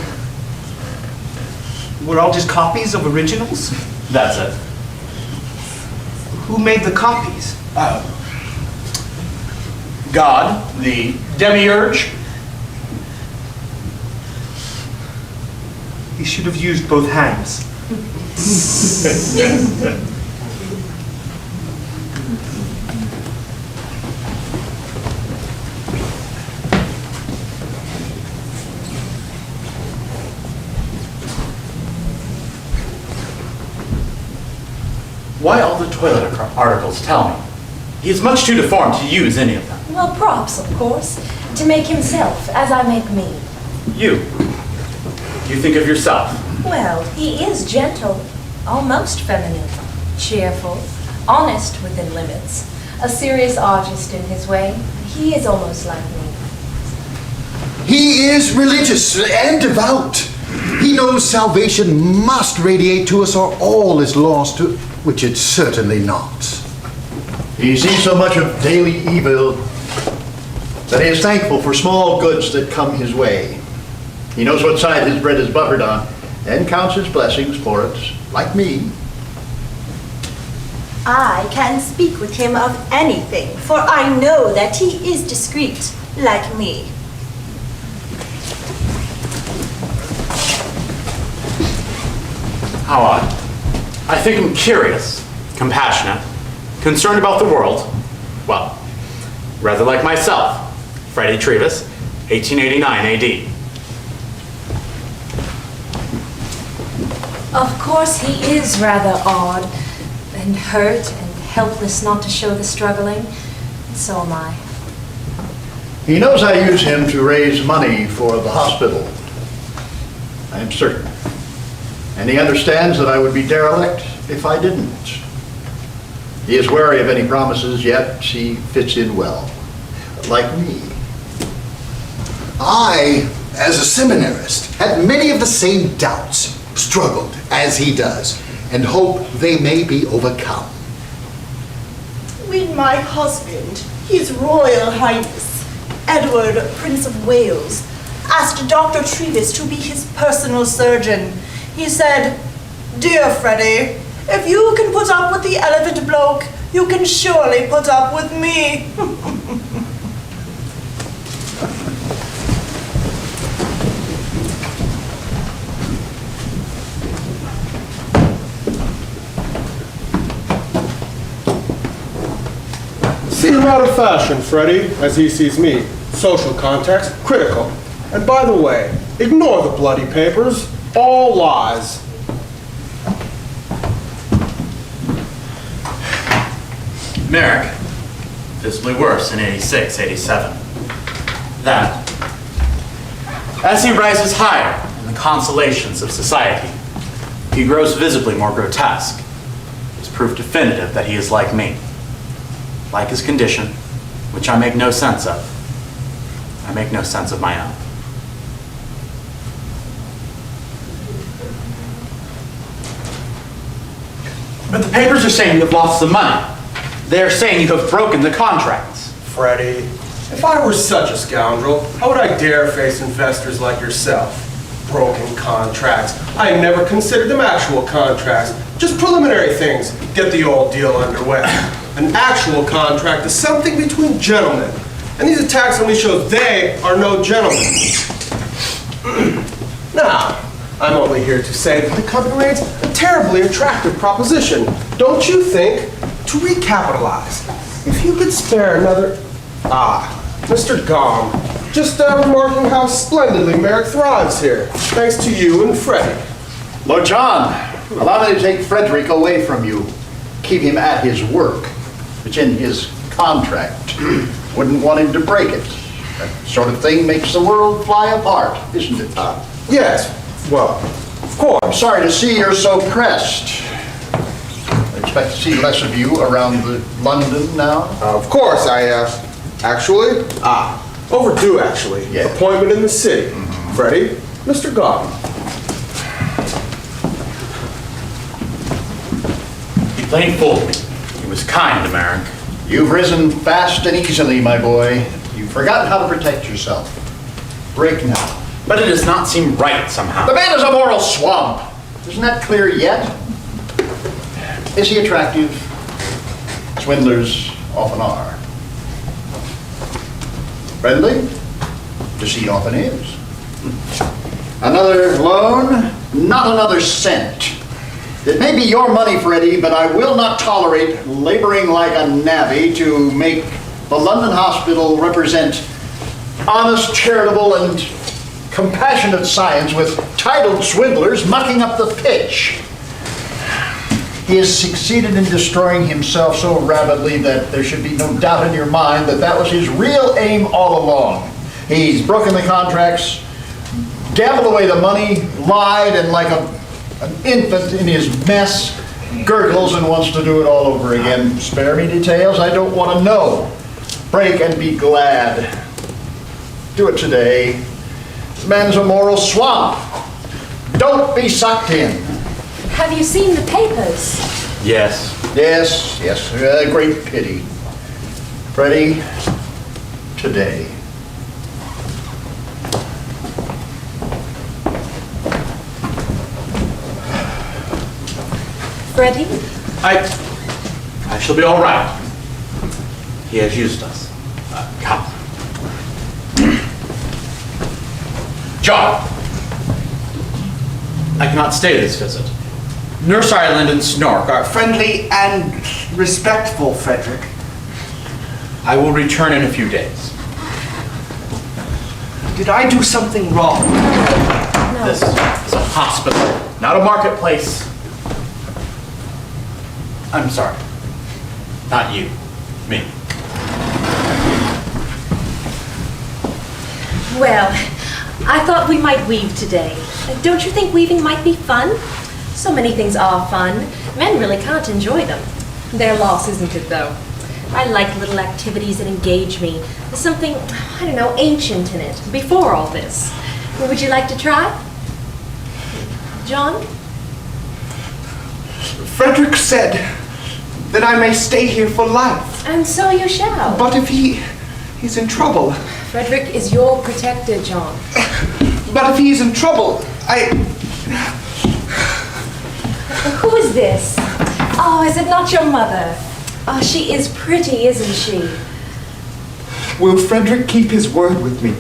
we're all just copies of originals? That's it. Who made the copies? God, the demiurge. He should have used both hands. Why all the toilet articles? Tell me. He is much too deformed to use any of them. Well, props, of course, to make himself, as I make me. You think of yourself. Well, he is gentle, almost feminine, cheerful, honest within limits, a serious artist in his way. He is almost like me. He is religious and devout. He knows salvation must radiate to us or all is lost, which it's certainly not. He sees so much of daily evil that he is thankful for small goods that come his way. He knows what side his bread is buttered on and counts his blessings for it, like me. I can speak with him of anything, for I know that he is discreet, like me. How odd. I think him curious, compassionate, concerned about the world. Well, rather like myself, Freddie Trevis, 1889 AD. Of course, he is rather odd, and hurt, and helpless not to show the struggling. So am I. He knows I use him to raise money for the hospital. I am certain. And he understands that I would be derelict if I didn't. He is wary of any promises, yet he fits in well. Like me. I, as a seminarist, had many of the same doubts, struggled as he does, and hope they may be overcome. When my husband, His Royal Highness, Edward, Prince of Wales, asked Dr. Trevis to be his personal surgeon, he said, "Dear Freddie, if you can put up with the elephant bloke, you can surely put up with me." Seem out of fashion, Freddie, as he sees me. Social context, critical. And by the way, ignore the bloody papers. All lies. Merrick, visibly worse in 86, 87. Then, as he rises higher in the consolations of society, he grows visibly more grotesque. It's proof definitive that he is like me. Like his condition, which I make no sense of. I make no sense of my own. But the papers are saying you have lost the money. They're saying you have broken the contracts. Freddie, if I were such a scoundrel, how would I dare face investors like yourself? broken contracts. I never considered them actual contracts, just preliminary things. Get the old deal underway. An actual contract is something between gentlemen, and these attacks only show they are no gentlemen. Now, I'm only here to say that the company remains a terribly attractive proposition. Don't you think? To recapitalize, if you could spare another... Mr. Gong, just remarking how splendidly Merrick thrives here, thanks to you and Freddie. Lord John, allow me to take Frederick away from you. Keep him at his work. It's in his contract. Wouldn't want him to break it. That sort of thing makes the world fly apart, isn't it? Yes, well, of course. I'm sorry to see you're so pressed. I expect to see less of you around London now. Of course, actually, overdue actually. Yeah. Appointment in the city. Freddie, Mr. Gong. He plain fooled me. He was kind to Merrick. You've risen fast and easily, my boy. You've forgotten how to protect yourself. Break now. But it does not seem right somehow. The man is a moral swamp. Isn't that clear yet? Is he attractive? Swindlers often are. Friendly? Deceit often is. Another loan? Not another cent. It may be your money, Freddie, but I will not tolerate laboring like a navvy to make the London hospital represent honest, charitable, and compassionate science with titled swindlers mucking up the pitch. He has succeeded in destroying himself so rapidly that there should be no doubt in your mind that that was his real aim all along. He's broken the contracts, gambled away the money, lied, and like an infant in his mess, gurgles and wants to do it all over again. Spare me details, I don't want to know. Break and be glad. Do it today. This man's a moral swamp. Don't be sucked in. Have you seen the papers? Yes. Yes, a great pity. Freddie, today. Freddie? I shall be all right. He has used us. Come. John! I cannot stay this visit. Nurse Island and Snork are Friendly and respectful, Frederick. I will return in a few days. Did I do something wrong? No. This is a hospital, not a marketplace. I'm sorry. Not you. Me. Well, I thought we might weave today. Don't you think weaving might be fun? So many things are fun. Men really can't enjoy them. Their loss, isn't it, though? I like little activities that engage me. There's something, I don't know, ancient in it, before all this. Would you like to try? John? Frederick said that I may stay here for life. And so you shall. But if he's in trouble. Frederick is your protector, John. But if he's in trouble, Who is this? Oh, is it not your mother? Oh, she is pretty, isn't she? Will Frederick keep his word with me?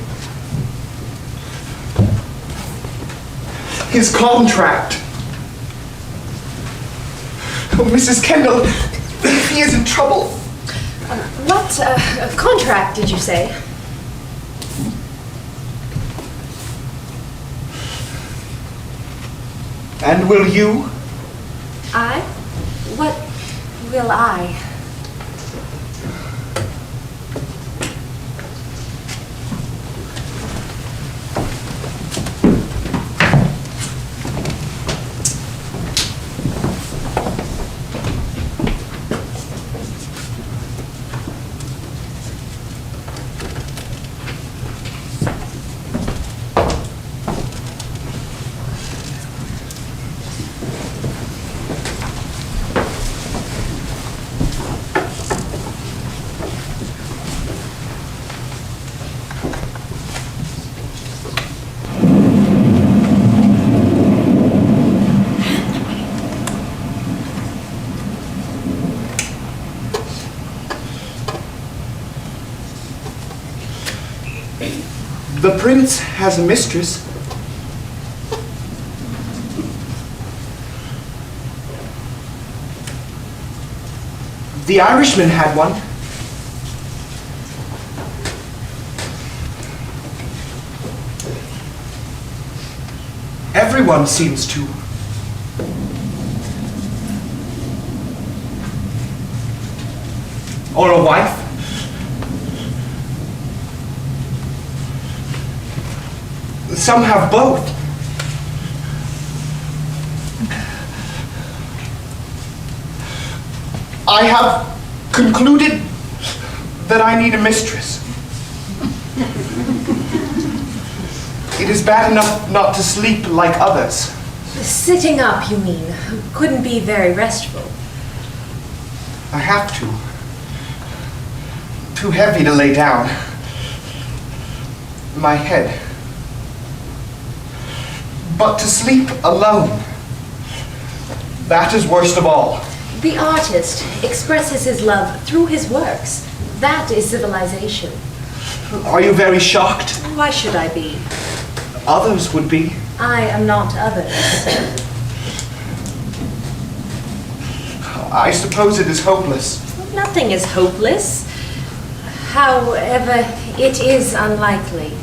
His contract. Oh, Mrs. Kendall, if he is in trouble. What contract did you say? And will you? I? What will I? prince has a mistress. The Irishman had one. Everyone seems to. Or a wife. Some have both. I have concluded that I need a mistress. It is bad enough not to sleep like others. Sitting up, you mean, couldn't be very restful. I have to. Too heavy to lay down. My head. But to sleep alone, that is worst of all. The artist expresses his love through his works. That is civilization. Are you very shocked? Why should I be? Others would be. I am not others. I suppose it is hopeless. Nothing is hopeless. However, it is unlikely.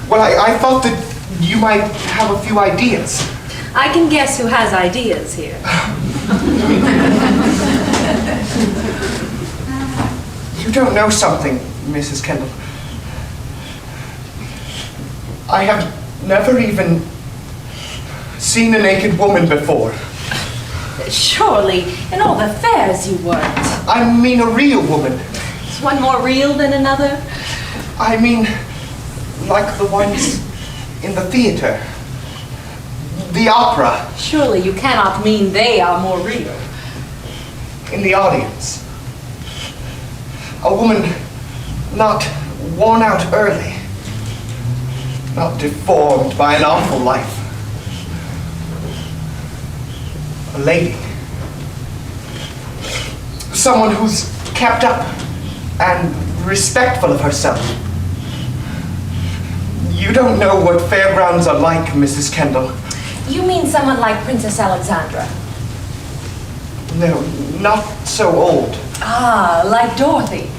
Well, I thought that you might have a few ideas. I can guess who has ideas here. You don't know something, Mrs. Kendall. I have never even seen a naked woman before. Surely, in all the fairs you weren't. I mean a real woman. Is one more real than another? I mean, like the ones in the theater. The opera. Surely you cannot mean they are more real. In the audience. A woman not worn out early. Not deformed by an awful life. A lady. Someone who's kept up and respectful of herself. You don't know what fairgrounds are like, Mrs. Kendall. You mean someone like Princess Alexandra? No, not so old. Ah, like Dorothy.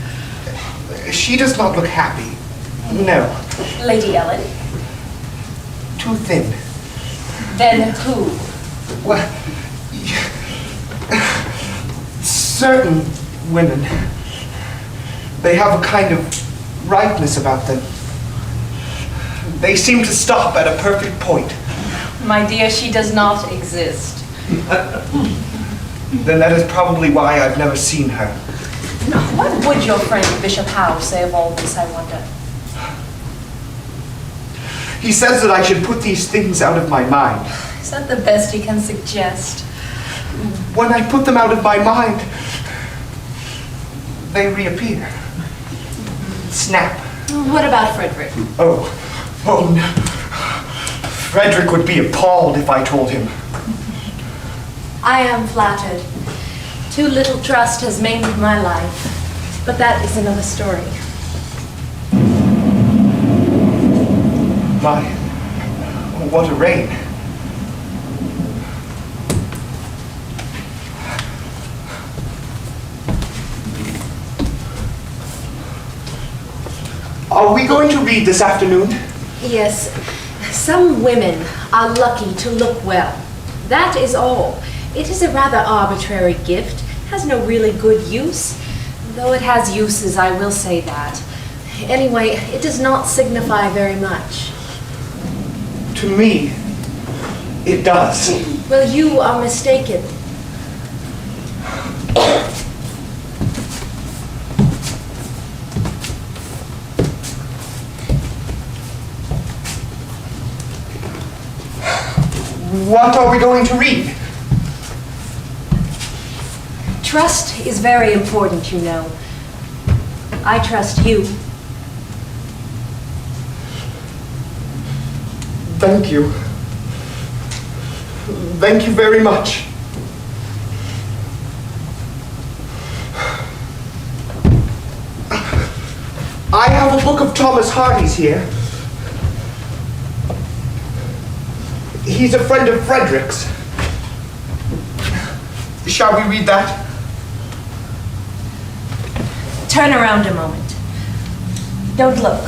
She does not look happy. No. Lady Ellen? Too thin. Then who? Well, certain women, they have a kind of rightness about them. They seem to stop at a perfect point. My dear, she does not exist. Then that is probably why I've never seen her. What would your friend Bishop Howe say of all this, I wonder? He says that I should put these things out of my mind. Is that the best he can suggest? When I put them out of my mind, they reappear. Snap. What about Frederick? Oh no. Frederick would be appalled if I told him. I am flattered. Too little trust has maimed my life. But that is another story. My, what a rain. Are we going to read this afternoon? Yes, some women are lucky to look well. That is all. It is a rather arbitrary gift, has no really good use. Though it has uses, I will say that. Anyway, it does not signify very much. To me, it does. Well, you are mistaken. What are we going to read? Trust is very important, you know. I trust you. Thank you. Thank you very much. have a book of Thomas Hardy's here. He's a friend of Frederick's. Shall we read that? Turn around a moment. Don't look.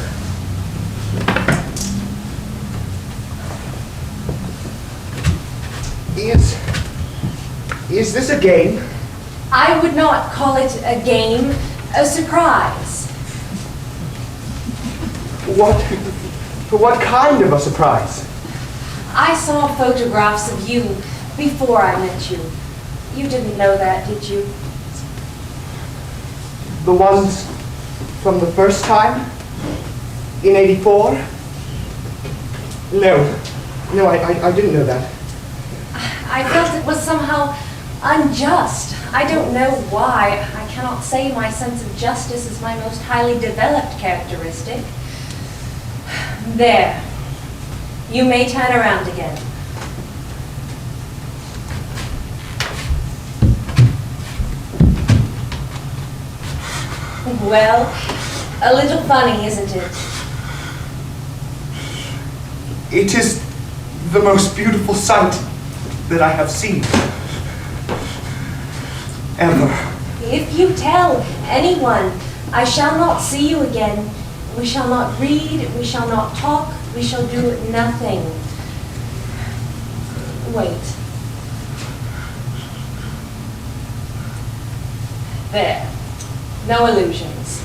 Is this a game? I would not call it a game, a surprise. What kind of a surprise? I saw photographs of you before I met you. You didn't know that, did you? The ones from the first time? In '84? No, I didn't know that. I felt it was somehow unjust. I don't know why. I cannot say my sense of justice is my most highly developed characteristic. There. You may turn around again. Well, a little funny, isn't it? It is the most beautiful sight that I have seen. Ever. If you tell anyone, I shall not see you again. We shall not read, we shall not talk, we shall do nothing. Wait. There. No illusions.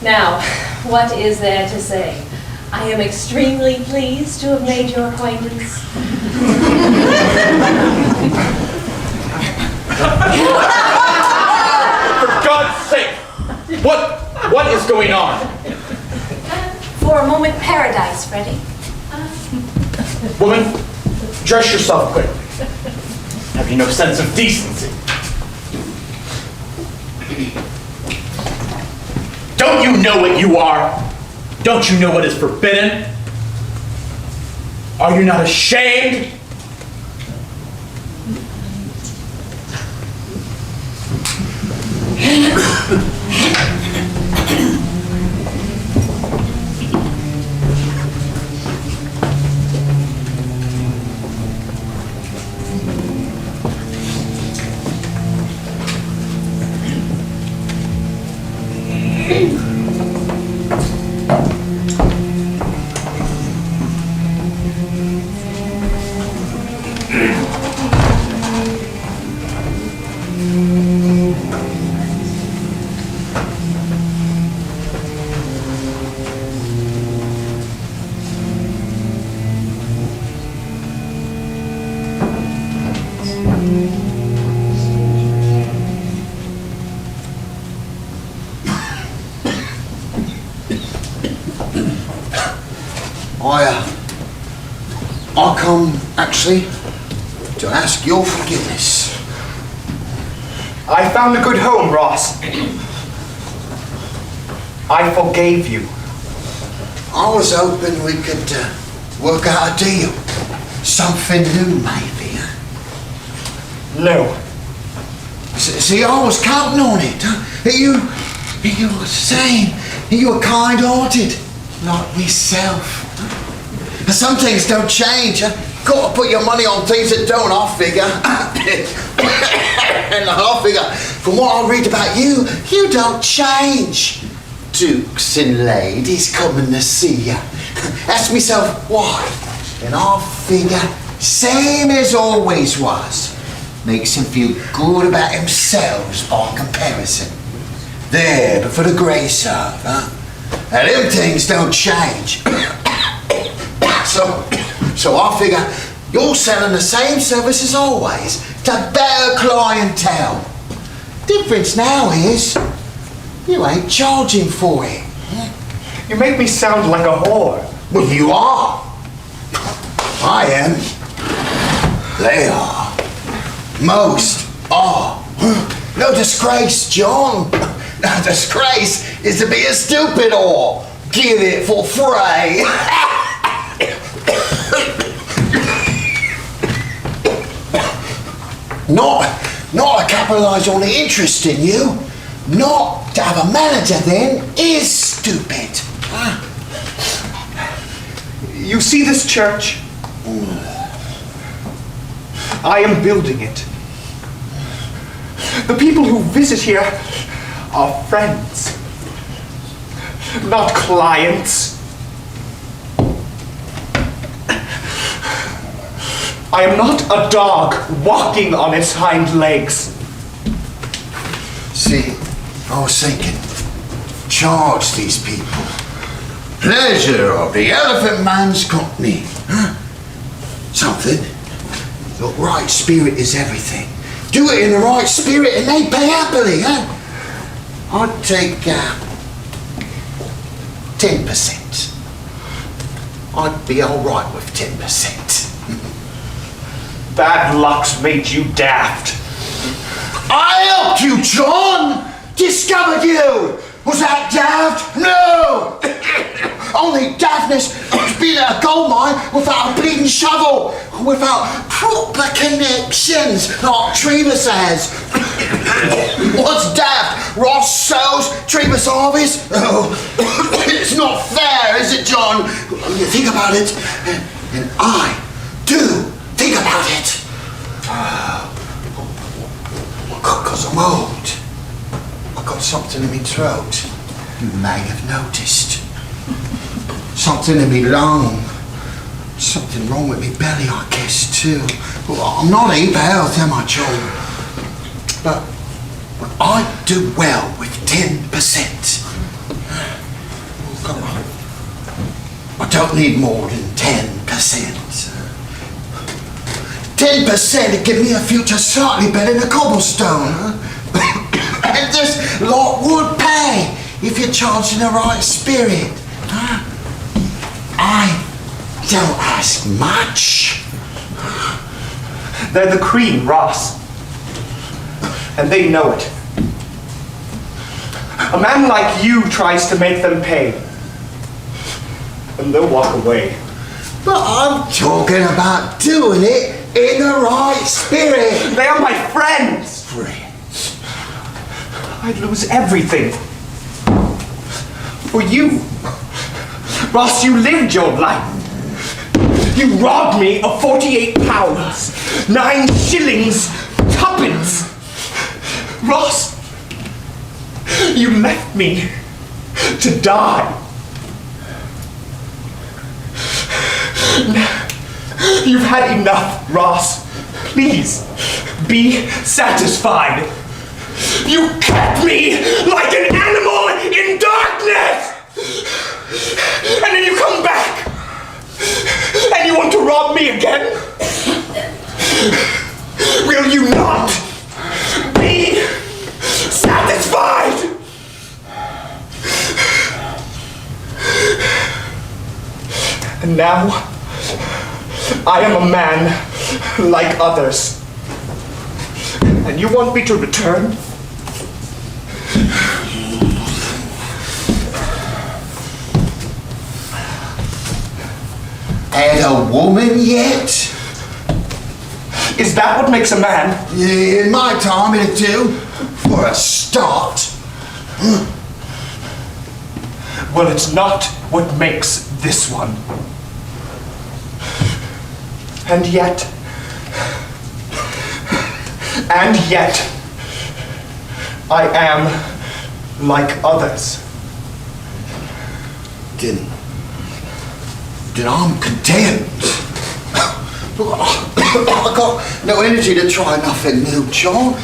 Now, what is there to say? I am extremely pleased to have made your acquaintance. For God's sake! What is going on? For a moment, paradise, Freddie. Woman, dress yourself quickly. Have you no sense of decency? Don't you know what you are? Don't you know what is forbidden? Are you not ashamed? I come, actually, to ask your forgiveness. I found a good home, Ross. I forgave you. I was hoping we could work out a deal. Something new, maybe. No. See, I was counting on it. You were saying you were kind-hearted, like myself. Some things don't change. Got to put your money on things that don't, I figure. And I figure, from what I read about you, you don't change. Dukes and ladies coming to see you. Ask myself why. And I figure, same as always was. Makes them feel good about themselves by comparison. There, but for the grace of, huh? Now, them things don't change. So I figure you're selling the same service as always to better clientele. Difference now is you ain't charging for it. You make me sound like a whore. Well, you are. I am. They are. Most are. No disgrace, John. No disgrace is to be a stupid whore. Give it for free. Not to capitalise on the interest in you. Not to have a manager then is stupid. You see this church? I am building it. The people who visit here are friends, not clients. I am not a dog walking on its hind legs. See, I was thinking, charge these people. Pleasure of the Elephant Man's company. Huh? Something. The right spirit is everything. Do it in the right spirit and they pay happily, huh? I'd take 10%. I'd be all right with 10%. Bad luck's made you daft. I helped you, John! Discovered you! Was that daft? No! Only daftness is being at a gold mine without a bleeding shovel, without proper connections, like Trevis has. What's daft? Ross sows, Trevis harvests? Oh, it's not fair, is it, John? You think about it, and I do think about it. Because I'm old. I've got something in my throat. You may have noticed. Something in me lung. Something wrong with me belly, I guess, too. Well, I'm not heap of health, am I, John? But I do well with 10%. Oh, come on. I don't need more than 10%. 10% would give me a future slightly better than a cobblestone. And this lot would pay if you're charging the right spirit. I don't ask much. They're the cream, Ross. And they know it. A man like you tries to make them pay. And they'll walk away. But I'm talking about doing it in the right spirit. They are my friends. Friends. I'd lose everything. For you. Ross, you lived your life. You robbed me of 48 pounds, 9 shillings, tuppence. Ross, you left me to die. You've had enough, Ross. Please, be satisfied. You kept me like an animal in darkness! And then you come back! And you want to rob me again? Will you not be satisfied? And now, I am a man like others. And you want me to return? Had a woman yet? Is that what makes a man? Yeah, in my time it'd do. For a start. Well, it's not what makes this one. And yet, I am like others. Then I'm content. Look, I got no energy to try nothing new, John.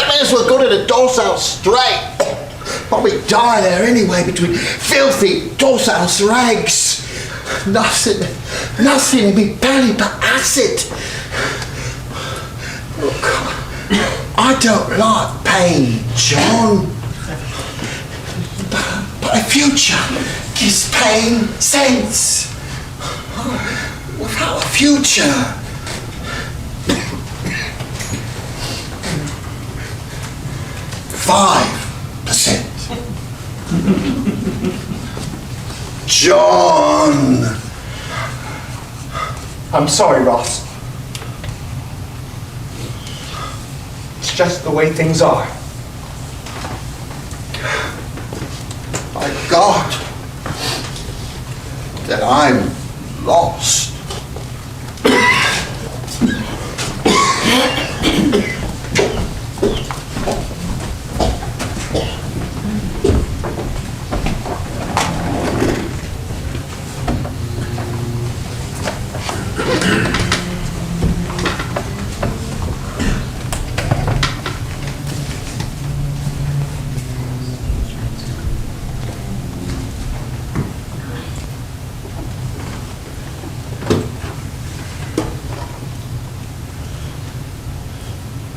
May as well go to the Dorsal Strait. Probably die there anyway between filthy Dorsal rags. Nothing in me belly but acid. Look, I don't like pain, John. But a future gives pain sense. Without a future, 5%. John! I'm sorry, Ross. It's just the way things are. God that I'm lost.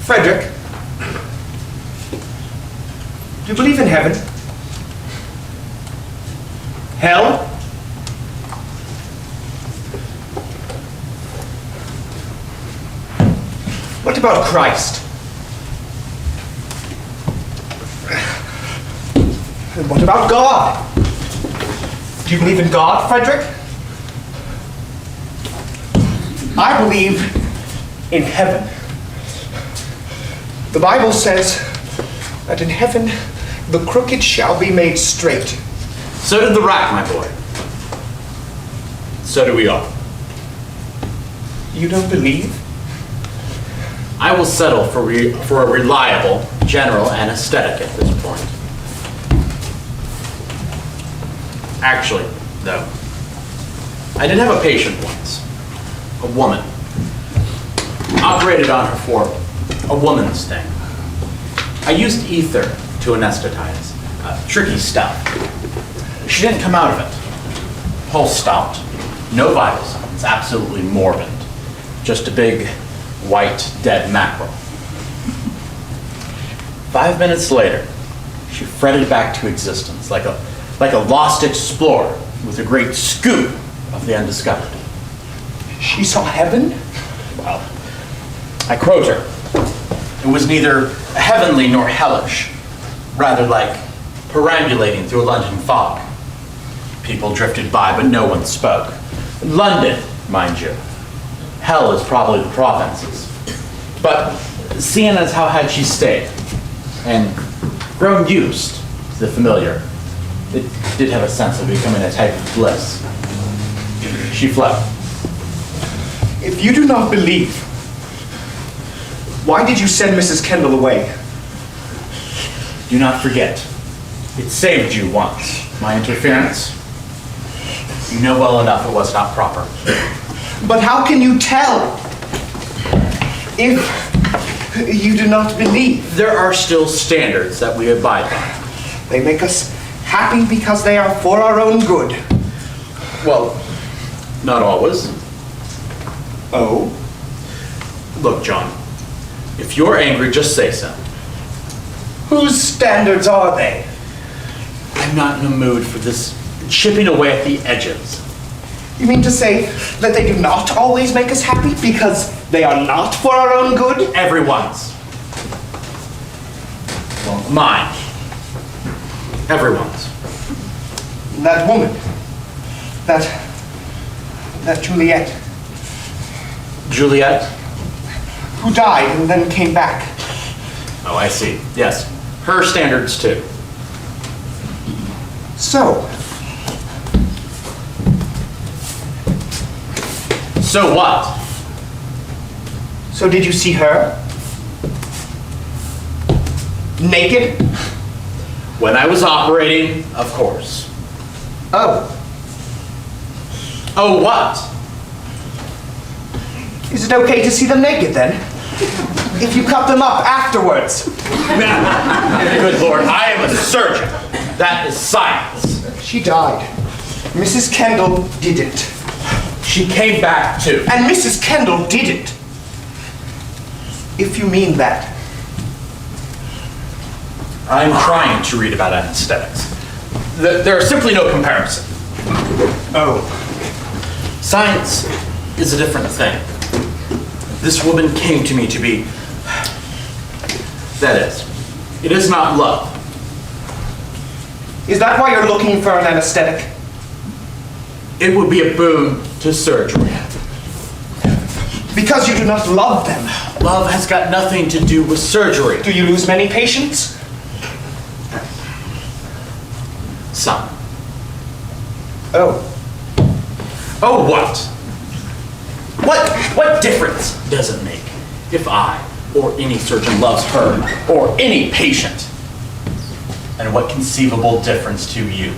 Frederick, do you believe in heaven? Hell? What about Christ? And what about God? Do you believe in God, Frederick? I believe in heaven. The Bible says that in heaven the crooked shall be made straight. So did the rack, my boy. So do we all. You don't believe? I will settle for a reliable general anesthetic at this point. Actually, though, I did have a patient once. A woman. Operated on her for a woman's thing. I used ether to anesthetize. Tricky stuff. She didn't come out of it. Pulse stopped. No vital signs. Absolutely morbid. Just a big, white, dead mackerel. 5 minutes later, she fretted back to existence like a lost explorer with a great scoop of the undiscovered. She saw heaven? Well, I quote her. It was neither heavenly nor hellish, rather like perambulating through a London fog. People drifted by, but no one spoke. London, mind you. Hell is probably the provinces. But seeing as how had she stayed, and grown used to the familiar, it did have a sense of becoming a type of bliss. She fled. If you do not believe, why did you send Mrs. Kendall away? Do not forget, it saved you once. My interference, you know well enough it was not proper. But how can you tell if you do not believe? There are still standards that we abide by. They make us happy because they are for our own good. Well, not always. Oh? Look, John, if you're angry, just say so. Whose standards are they? I'm not in the mood for this chipping away at the edges. You mean to say that they do not always make us happy because they are not for our own good? Everyone's. Well, mine. Everyone's. That woman. That Juliet. Juliet? Who died and then came back. Oh, I see. Yes. Her standards, too. So, So what? so did you see her? Naked? When I was operating, of course. Oh. Oh, what? Is it okay to see them naked then? If you cut them up afterwards. Good Lord, I am a surgeon. That is science. She died. Mrs. Kendall didn't. She came back, too. And Mrs. Kendall didn't. If you mean that. I'm trying to read about anesthetics. There are simply no comparison. Oh. Science is a different thing. This woman came to me to be... That is, it is not love. Is that why you're looking for an anesthetic? It would be a boon to surgery. Because you do not love them. Love has got nothing to do with surgery. Do you lose many patients? Some. Oh. Oh, what? What difference does it make if I or any surgeon loves her or any patient? And what conceivable difference to you?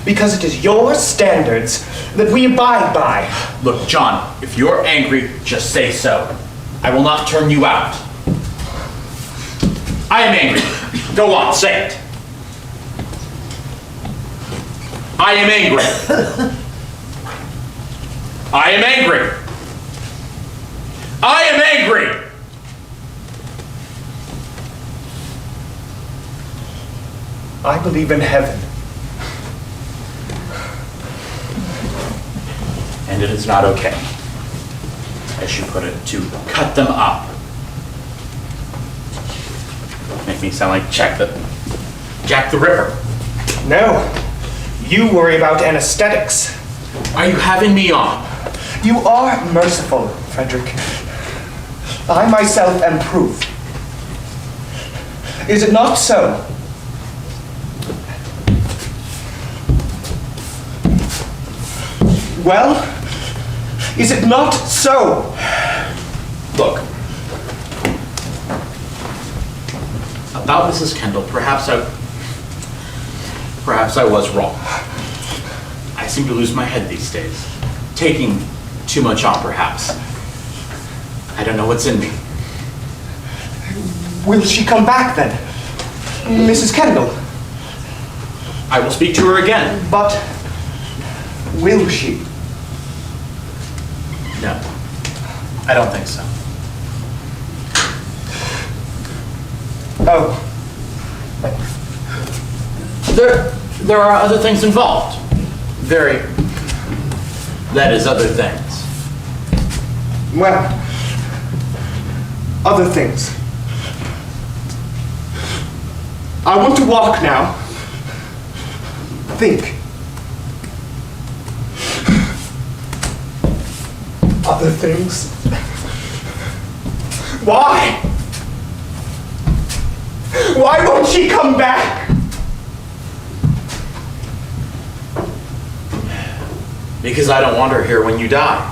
Because it is your standards that we abide by. Look, John, if you're angry, just say so. I will not turn you out. I am angry. Go on, say it. I am angry. I am angry. I am angry. I believe in heaven. And it is not okay, as you put it, to cut them up. Make me sound like Jack the Ripper. No, you worry about anesthetics. Are you having me on? You are merciful, Frederick. I myself am proof. Is it not so? Well, is it not so? Look, about Mrs. Kendall, perhaps I was wrong. I seem to lose my head these days, taking too much on, perhaps. I don't know what's in me. Will she come back then? Mrs. Kendall? I will speak to her again. But will she? No, I don't think so. Oh. There are other things involved. That is, other things. Well, other things. I want to walk now. Think. Other things. Why? Why won't she come back? Because I don't want her here when you die.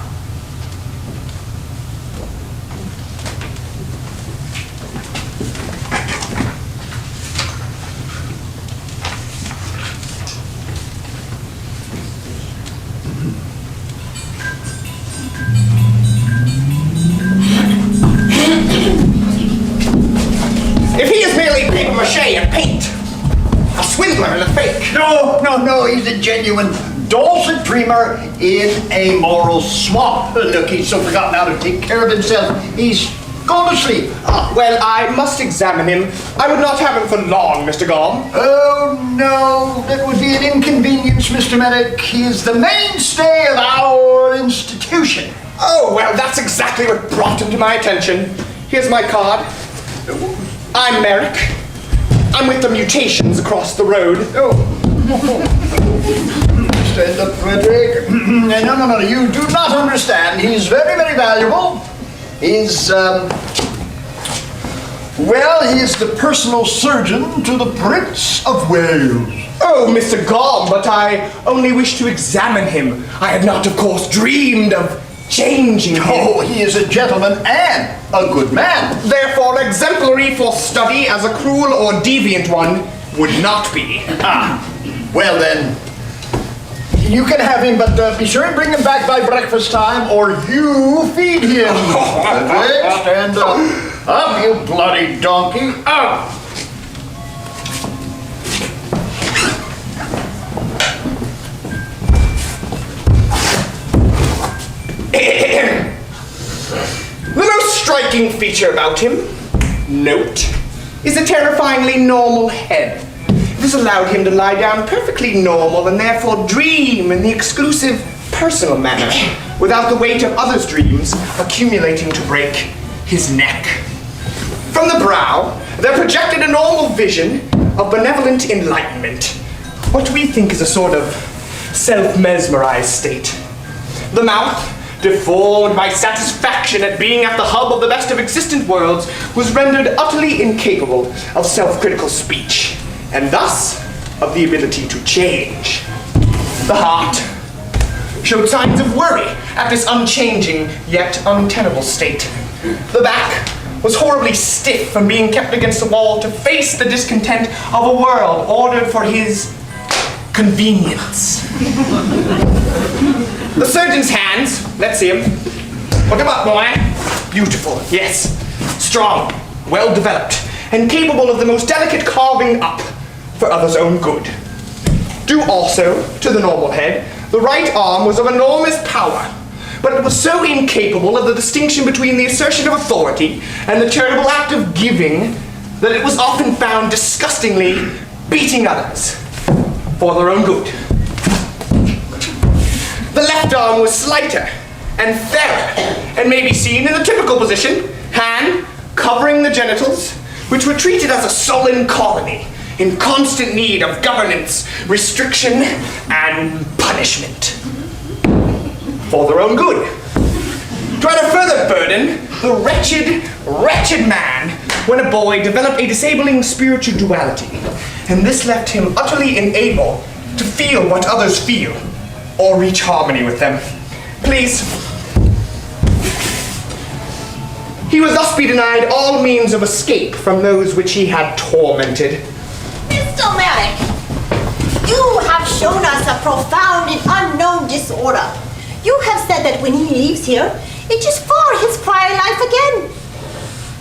If he is merely paper mache and paint, a swindler and a fake. No, he's a genuine Dulcet Dreamer in a moral swamp. Look, he's so forgotten how to take care of himself. He's gone to sleep. Well, I must examine him. I would not have him for long, Mr. Gorm. Oh, no, that would be an inconvenience, Mr. Merrick. He is the mainstay of our institution. Oh, well, that's exactly what brought him to my attention. Here's my card. I'm Merrick. I'm with the Mutations across the road. Oh. Stand up, Frederick. No, you do not understand. He's very, very valuable. He's, he is the personal surgeon to the Prince of Wales. Oh, Mr. Gorm, but I only wish to examine him. I had not, of course, dreamed of changing him. Oh, he is a gentleman and a good man. Therefore, exemplary for study as a cruel or deviant one would not be. Well then, you can have him, but be sure and bring him back by breakfast time or you feed him. Frederick, stand up. Up, you bloody donkey. Up. The most striking feature about him, note, is a terrifyingly normal head. This allowed him to lie down perfectly normal and therefore dream in the exclusive personal manner without the weight of others' dreams accumulating to break his neck. From the brow, there projected a normal vision of benevolent enlightenment, what we think is a sort of self-mesmerized state. The mouth, deformed by satisfaction at being at the hub of the best of existent worlds, was rendered utterly incapable of self-critical speech, and thus of the ability to change. The heart showed signs of worry at this unchanging yet untenable state. The back was horribly stiff from being kept against the wall to face the discontent of a world ordered for his convenience. The surgeon's hands, let's see him. Put him up, boy. Beautiful, yes. Strong, well developed, and capable of the most delicate carving up for others' own good. Due also to the normal head, the right arm was of enormous power, but it was so incapable of the distinction between the assertion of authority and the charitable act of giving that it was often found disgustingly beating others for their own good. The left arm was slighter and fairer, and may be seen in the typical position, hand covering the genitals, which were treated as a sullen colony in constant need of governance, restriction, and punishment for their own good. To add a further burden, the wretched man, when a boy, developed a disabling spirituality, and this left him utterly unable to feel what others feel or reach harmony with them. Please. He would thus be denied all means of escape from those which he had tormented. Mr. Merrick, you have shown us a profound and unknown disorder. You have said that when he leaves here, it is for his prior life again.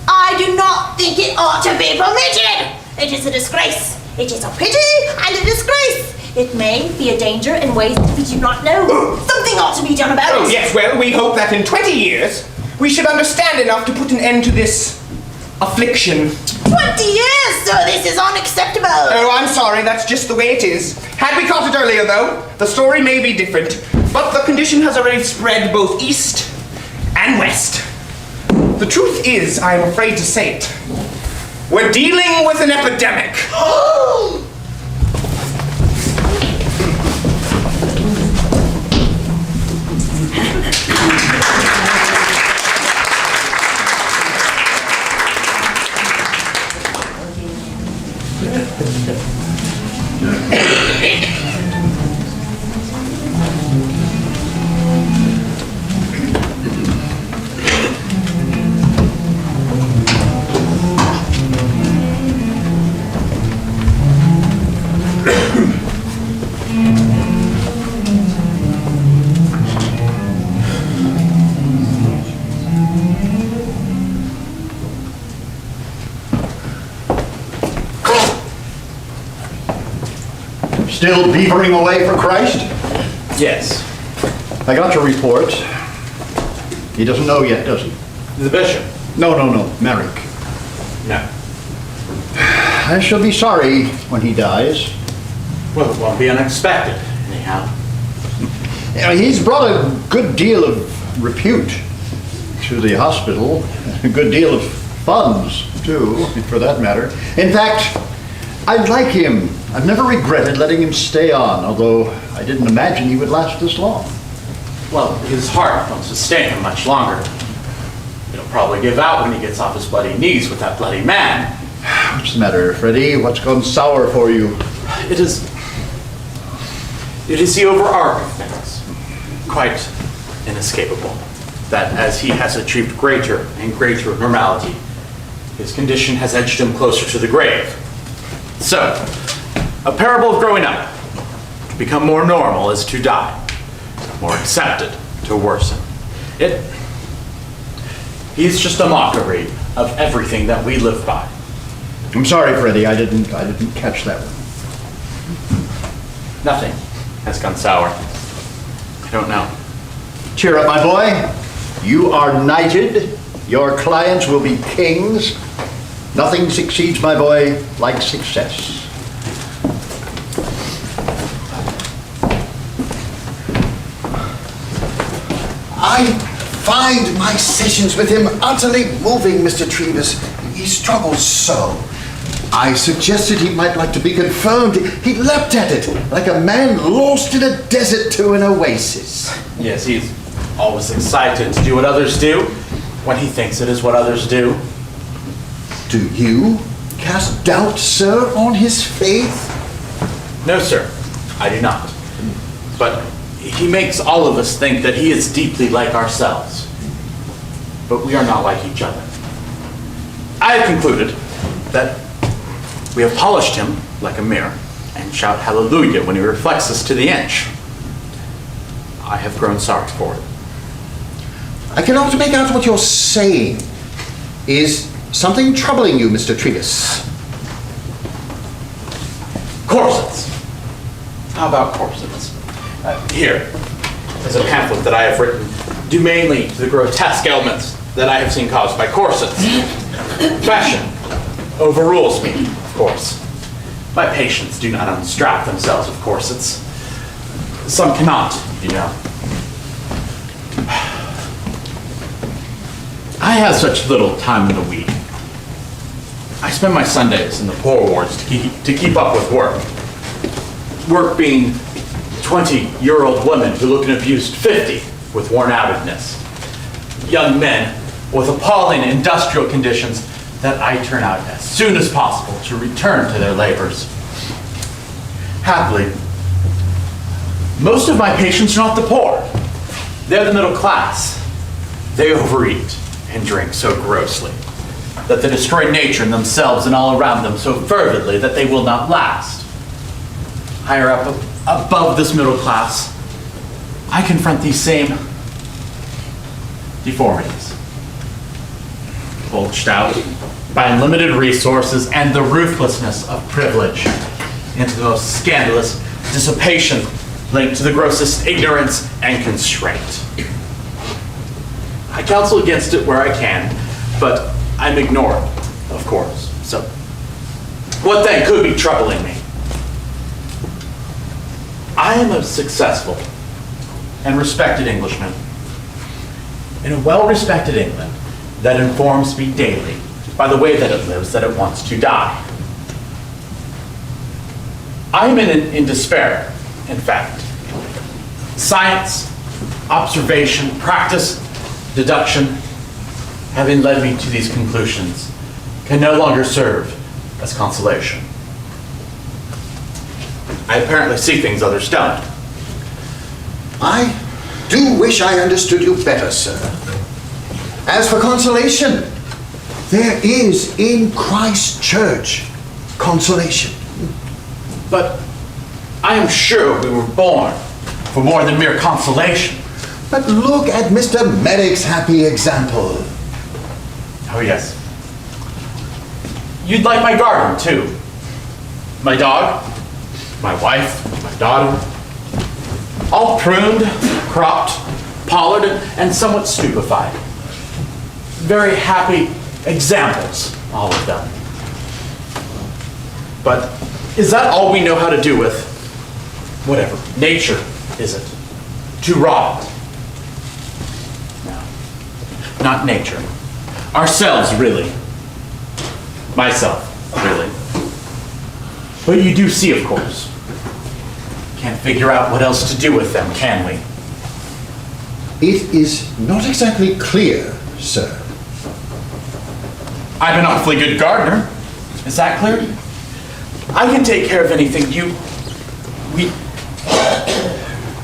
I do not think it ought to be permitted. It is a disgrace. It is a pity and a disgrace. It may be a danger in ways that we do not know. Something ought to be done about it. Oh, yes, well, we hope that in 20 years, we should understand enough to put an end to this affliction. 20 years, sir, this is unacceptable. Oh, I'm sorry, that's just the way it is. Had we caught it earlier, though, the story may be different. But the condition has already spread both east and west. The truth is, I am afraid to say it, we're dealing with an epidemic. Still beavering away for Christ? Yes. I got your report. He doesn't know yet, does he? The bishop? No, Merrick. No. I shall be sorry when he dies. Well, it won't be unexpected, anyhow. You know, he's brought a good deal of repute to the hospital, a good deal of funds, too, for that matter. In fact, I like him. I've never regretted letting him stay on, although I didn't imagine he would last this long. Well, his heart won't sustain him much longer. It'll probably give out when he gets off his bloody knees with that bloody man. What's the matter, Freddie? What's gone sour for you? It is the overarching things. Quite inescapable. That as he has achieved greater and greater normality, his condition has edged him closer to the grave. So, a parable of growing up. To become more normal is to die. More accepted to worsen. He's just a mockery of everything that we live by. I'm sorry, Freddie. I didn't catch that one. Nothing has gone sour. I don't know. Cheer up, my boy. You are knighted. Your clients will be kings. Nothing succeeds, my boy, like success. I find my sessions with him utterly moving, Mr. Trevis. He struggles so. I suggested he might like to be confirmed. He leapt at it like a man lost in a desert to an oasis. Yes, he's always excited to do what others do when he thinks it is what others do. Do you cast doubt, sir, on his faith? No, sir, I do not. But he makes all of us think that he is deeply like ourselves. But we are not like each other. I have concluded that we have polished him like a mirror and shout hallelujah when he reflects us to the inch. I have grown sorry for it. I cannot make out what you're saying. Is something troubling you, Mr. Trevis? Corsets. How about corsets? Here is a pamphlet that I have written due mainly to the grotesque ailments that I have seen caused by corsets. Fashion overrules me, of course. My patients do not unstrap themselves with corsets. Some cannot, you know. I have such little time in the week. I spend my Sundays in the poor wards to keep up with work. Work being 20-year-old women who look and abused 50 with worn-outedness. Young men with appalling industrial conditions that I turn out as soon as possible to return to their labors. Happily, most of my patients are not the poor. They're the middle class. They overeat and drink so grossly that they destroy nature and themselves and all around them so fervidly that they will not last. Higher up above this middle class, I confront these same deformities. Bulged out by unlimited resources and the ruthlessness of privilege into the most scandalous dissipation linked to the grossest ignorance and constraint. I counsel against it where I can, but I'm ignored, of course. So, what then could be troubling me? I am a successful and respected Englishman in a well-respected England that informs me daily by the way that it lives that it wants to die. I am in despair, in fact. Science, observation, practice, deduction, having led me to these conclusions, can no longer serve as consolation. I apparently see things others don't. I do wish I understood you better, sir. As for consolation, there is in Christ's church consolation. But I am sure we were born for more than mere consolation. But look at Mr. Merrick's happy example. Oh, yes. You'd like my garden, too. My dog, my wife, my daughter, all pruned, cropped, pollard, and somewhat stupefied. Very happy examples, all of them. But is that all we know how to do with whatever nature is it? To rot it? No, not nature. Ourselves, really. Myself, really. But you do see, of course. Can't figure out what else to do with them, can we? It is not exactly clear, sir. I'm an awfully good gardener. Is that clear? I can take care of anything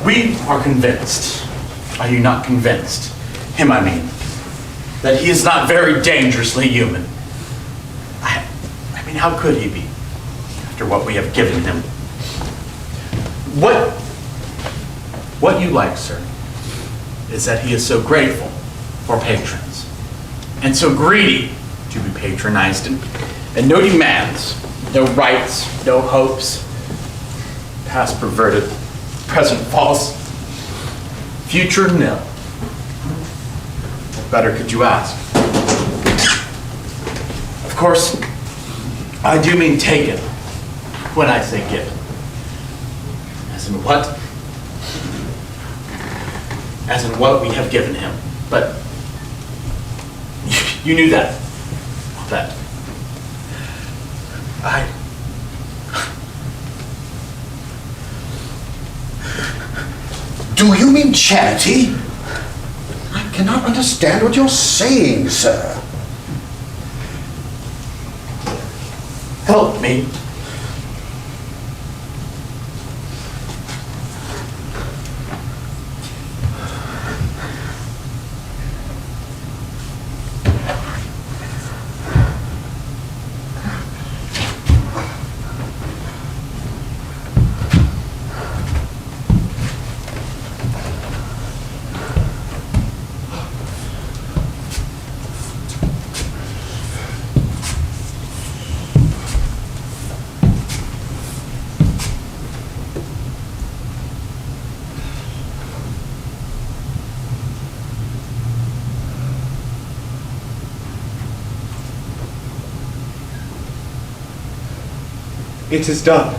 we are convinced. Are you not convinced? Him, I mean. That he is not very dangerously human. I mean, how could he be? After what we have given him. What you like, sir, is that he is so grateful for patrons. And so greedy to be patronized. And no demands, no rights, no hopes. Past perverted, present false, future nil. What better could you ask? Of course, I do mean taken when I say given. As in what? As in what we have given him. But you knew that. That. Do you mean charity? I cannot understand what you're saying, sir. Help me. It is done.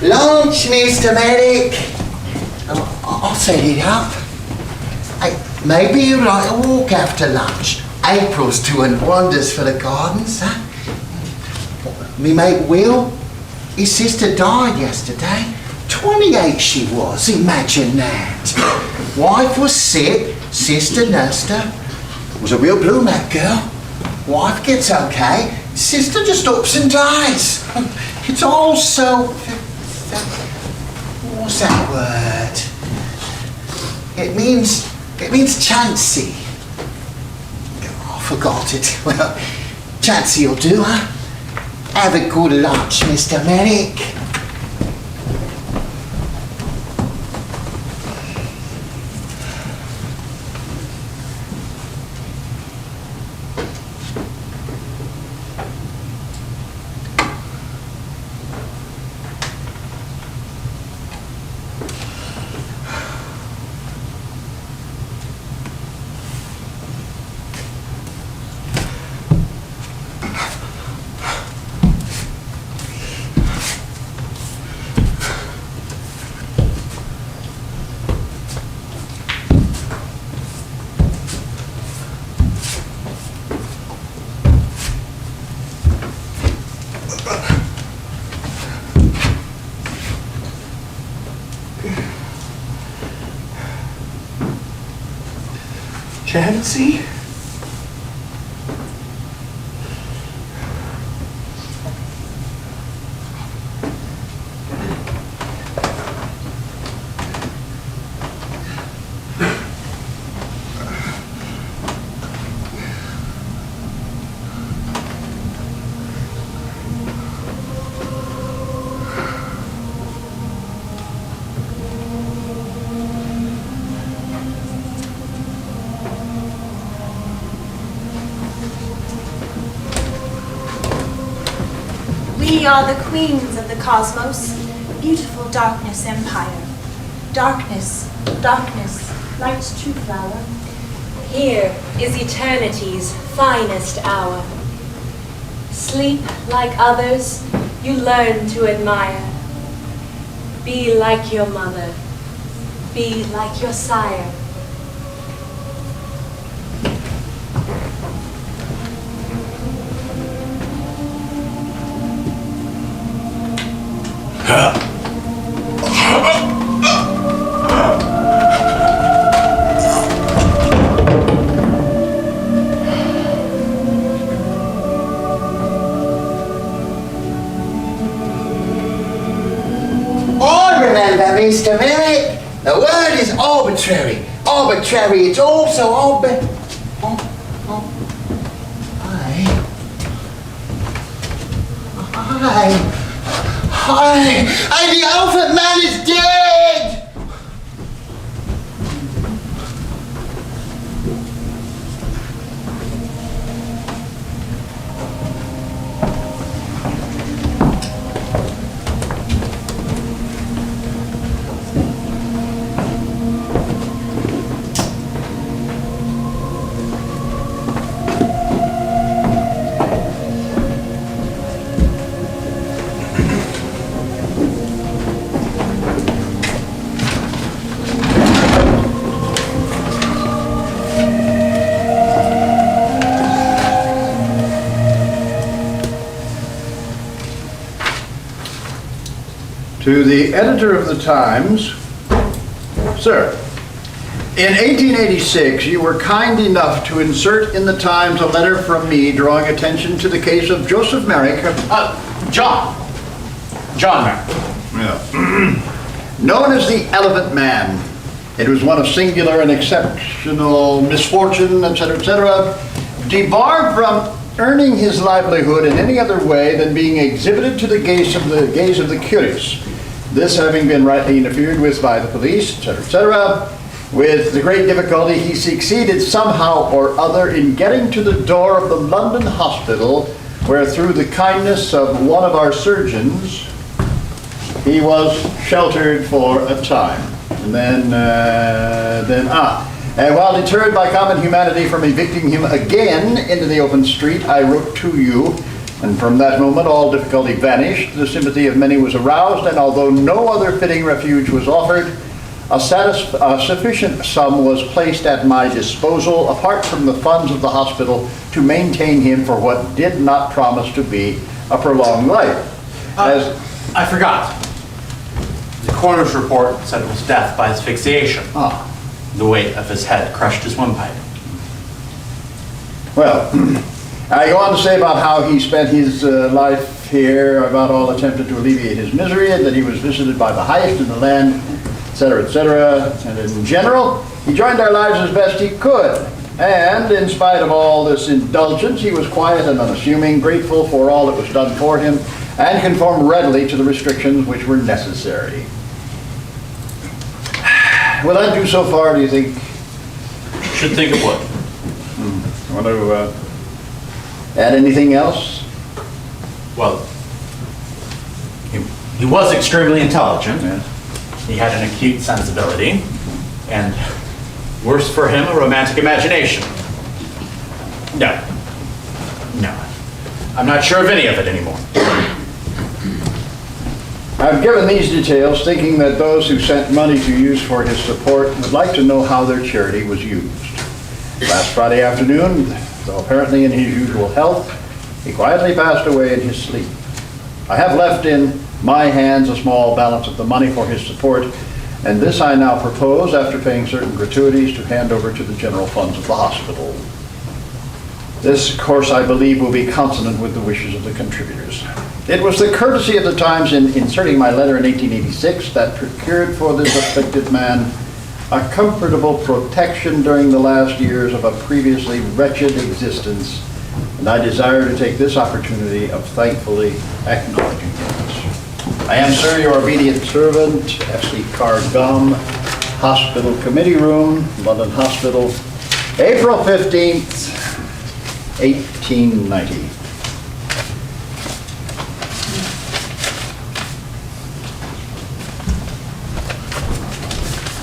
Lunch, Mr. Medic. I'll set it up. Hey, maybe you'd like a walk after lunch. April's doing wonders for the gardens, huh? Me mate Will, his sister died yesterday. 28 she was, imagine that. Wife was sick, sister nursed her. Was a real blue mat girl. Wife gets okay, sister just ups and dies. It's all so... What's that word? It means chancy. Oh, I forgot it. Well, chancy will do, huh? Have a good lunch, Mr. Medic. Chancy? We are the queens of the cosmos, beautiful darkness empire. Darkness, darkness, light's true flower. Here is eternity's finest hour. Sleep like others, you learn to admire. Be like your mother, be like your sire. Mr. Merrick, the word is arbitrary. Arbitrary, it's also Aye. The elephant man is dead! To the editor of the Times, sir, In 1886, you were kind enough to insert in the Times a letter from me drawing attention to the case of Joseph Merrick. John Merrick. Yeah. Known as the Elephant Man. It was one of singular and exceptional misfortune, etc., etc., debarred from earning his livelihood in any other way than being exhibited to the gaze of the curious. This having been rightly interfered with by the police, etc., etc., with the great difficulty he succeeded somehow or other in getting to the door of the London hospital, where through the kindness of one of our surgeons, he was sheltered for a time. And while deterred by common humanity from evicting him again into the open street, I wrote to you, and from that moment all difficulty vanished, the sympathy of many was aroused, and although no other fitting refuge was offered, a sufficient sum was placed at my disposal, apart from the funds of the hospital, to maintain him for what did not promise to be a prolonged life. I forgot. The coroner's report said it was death by asphyxiation. The weight of his head crushed his windpipe. Well, I go on to say about how he spent his life here, about all attempted to alleviate his misery, and that he was visited by the highest in the land, etc., etc. And in general, he joined our lives as best he could. And in spite of all this indulgence, he was quiet and unassuming, grateful for all that was done for him, and conformed readily to the restrictions which were necessary. Will that do so far, do you think? Should think it would. Want to add anything else? Well, he was extremely intelligent. Yeah. He had an acute sensibility, and worse for him, a romantic imagination. No. I'm not sure of any of it anymore. I've given these details thinking that those who sent money to use for his support would like to know how their charity was used. Last Friday afternoon, though apparently in his usual health, he quietly passed away in his sleep. I have left in my hands a small balance of the money for his support, and this I now propose, after paying certain gratuities, to hand over to the general funds of the hospital. This, of course, I believe will be consonant with the wishes of the contributors. It was the courtesy of the Times in inserting my letter in 1886 that procured for this afflicted man a comfortable protection during the last years of a previously wretched existence, and I desire to take this opportunity of thankfully acknowledging this. I am, sir, your obedient servant, F.C. Carr Gum, Hospital Committee Room, London Hospital, April 15th, 1890.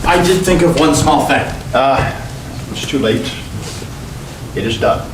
I did think of one small thing. It's too late. It is done.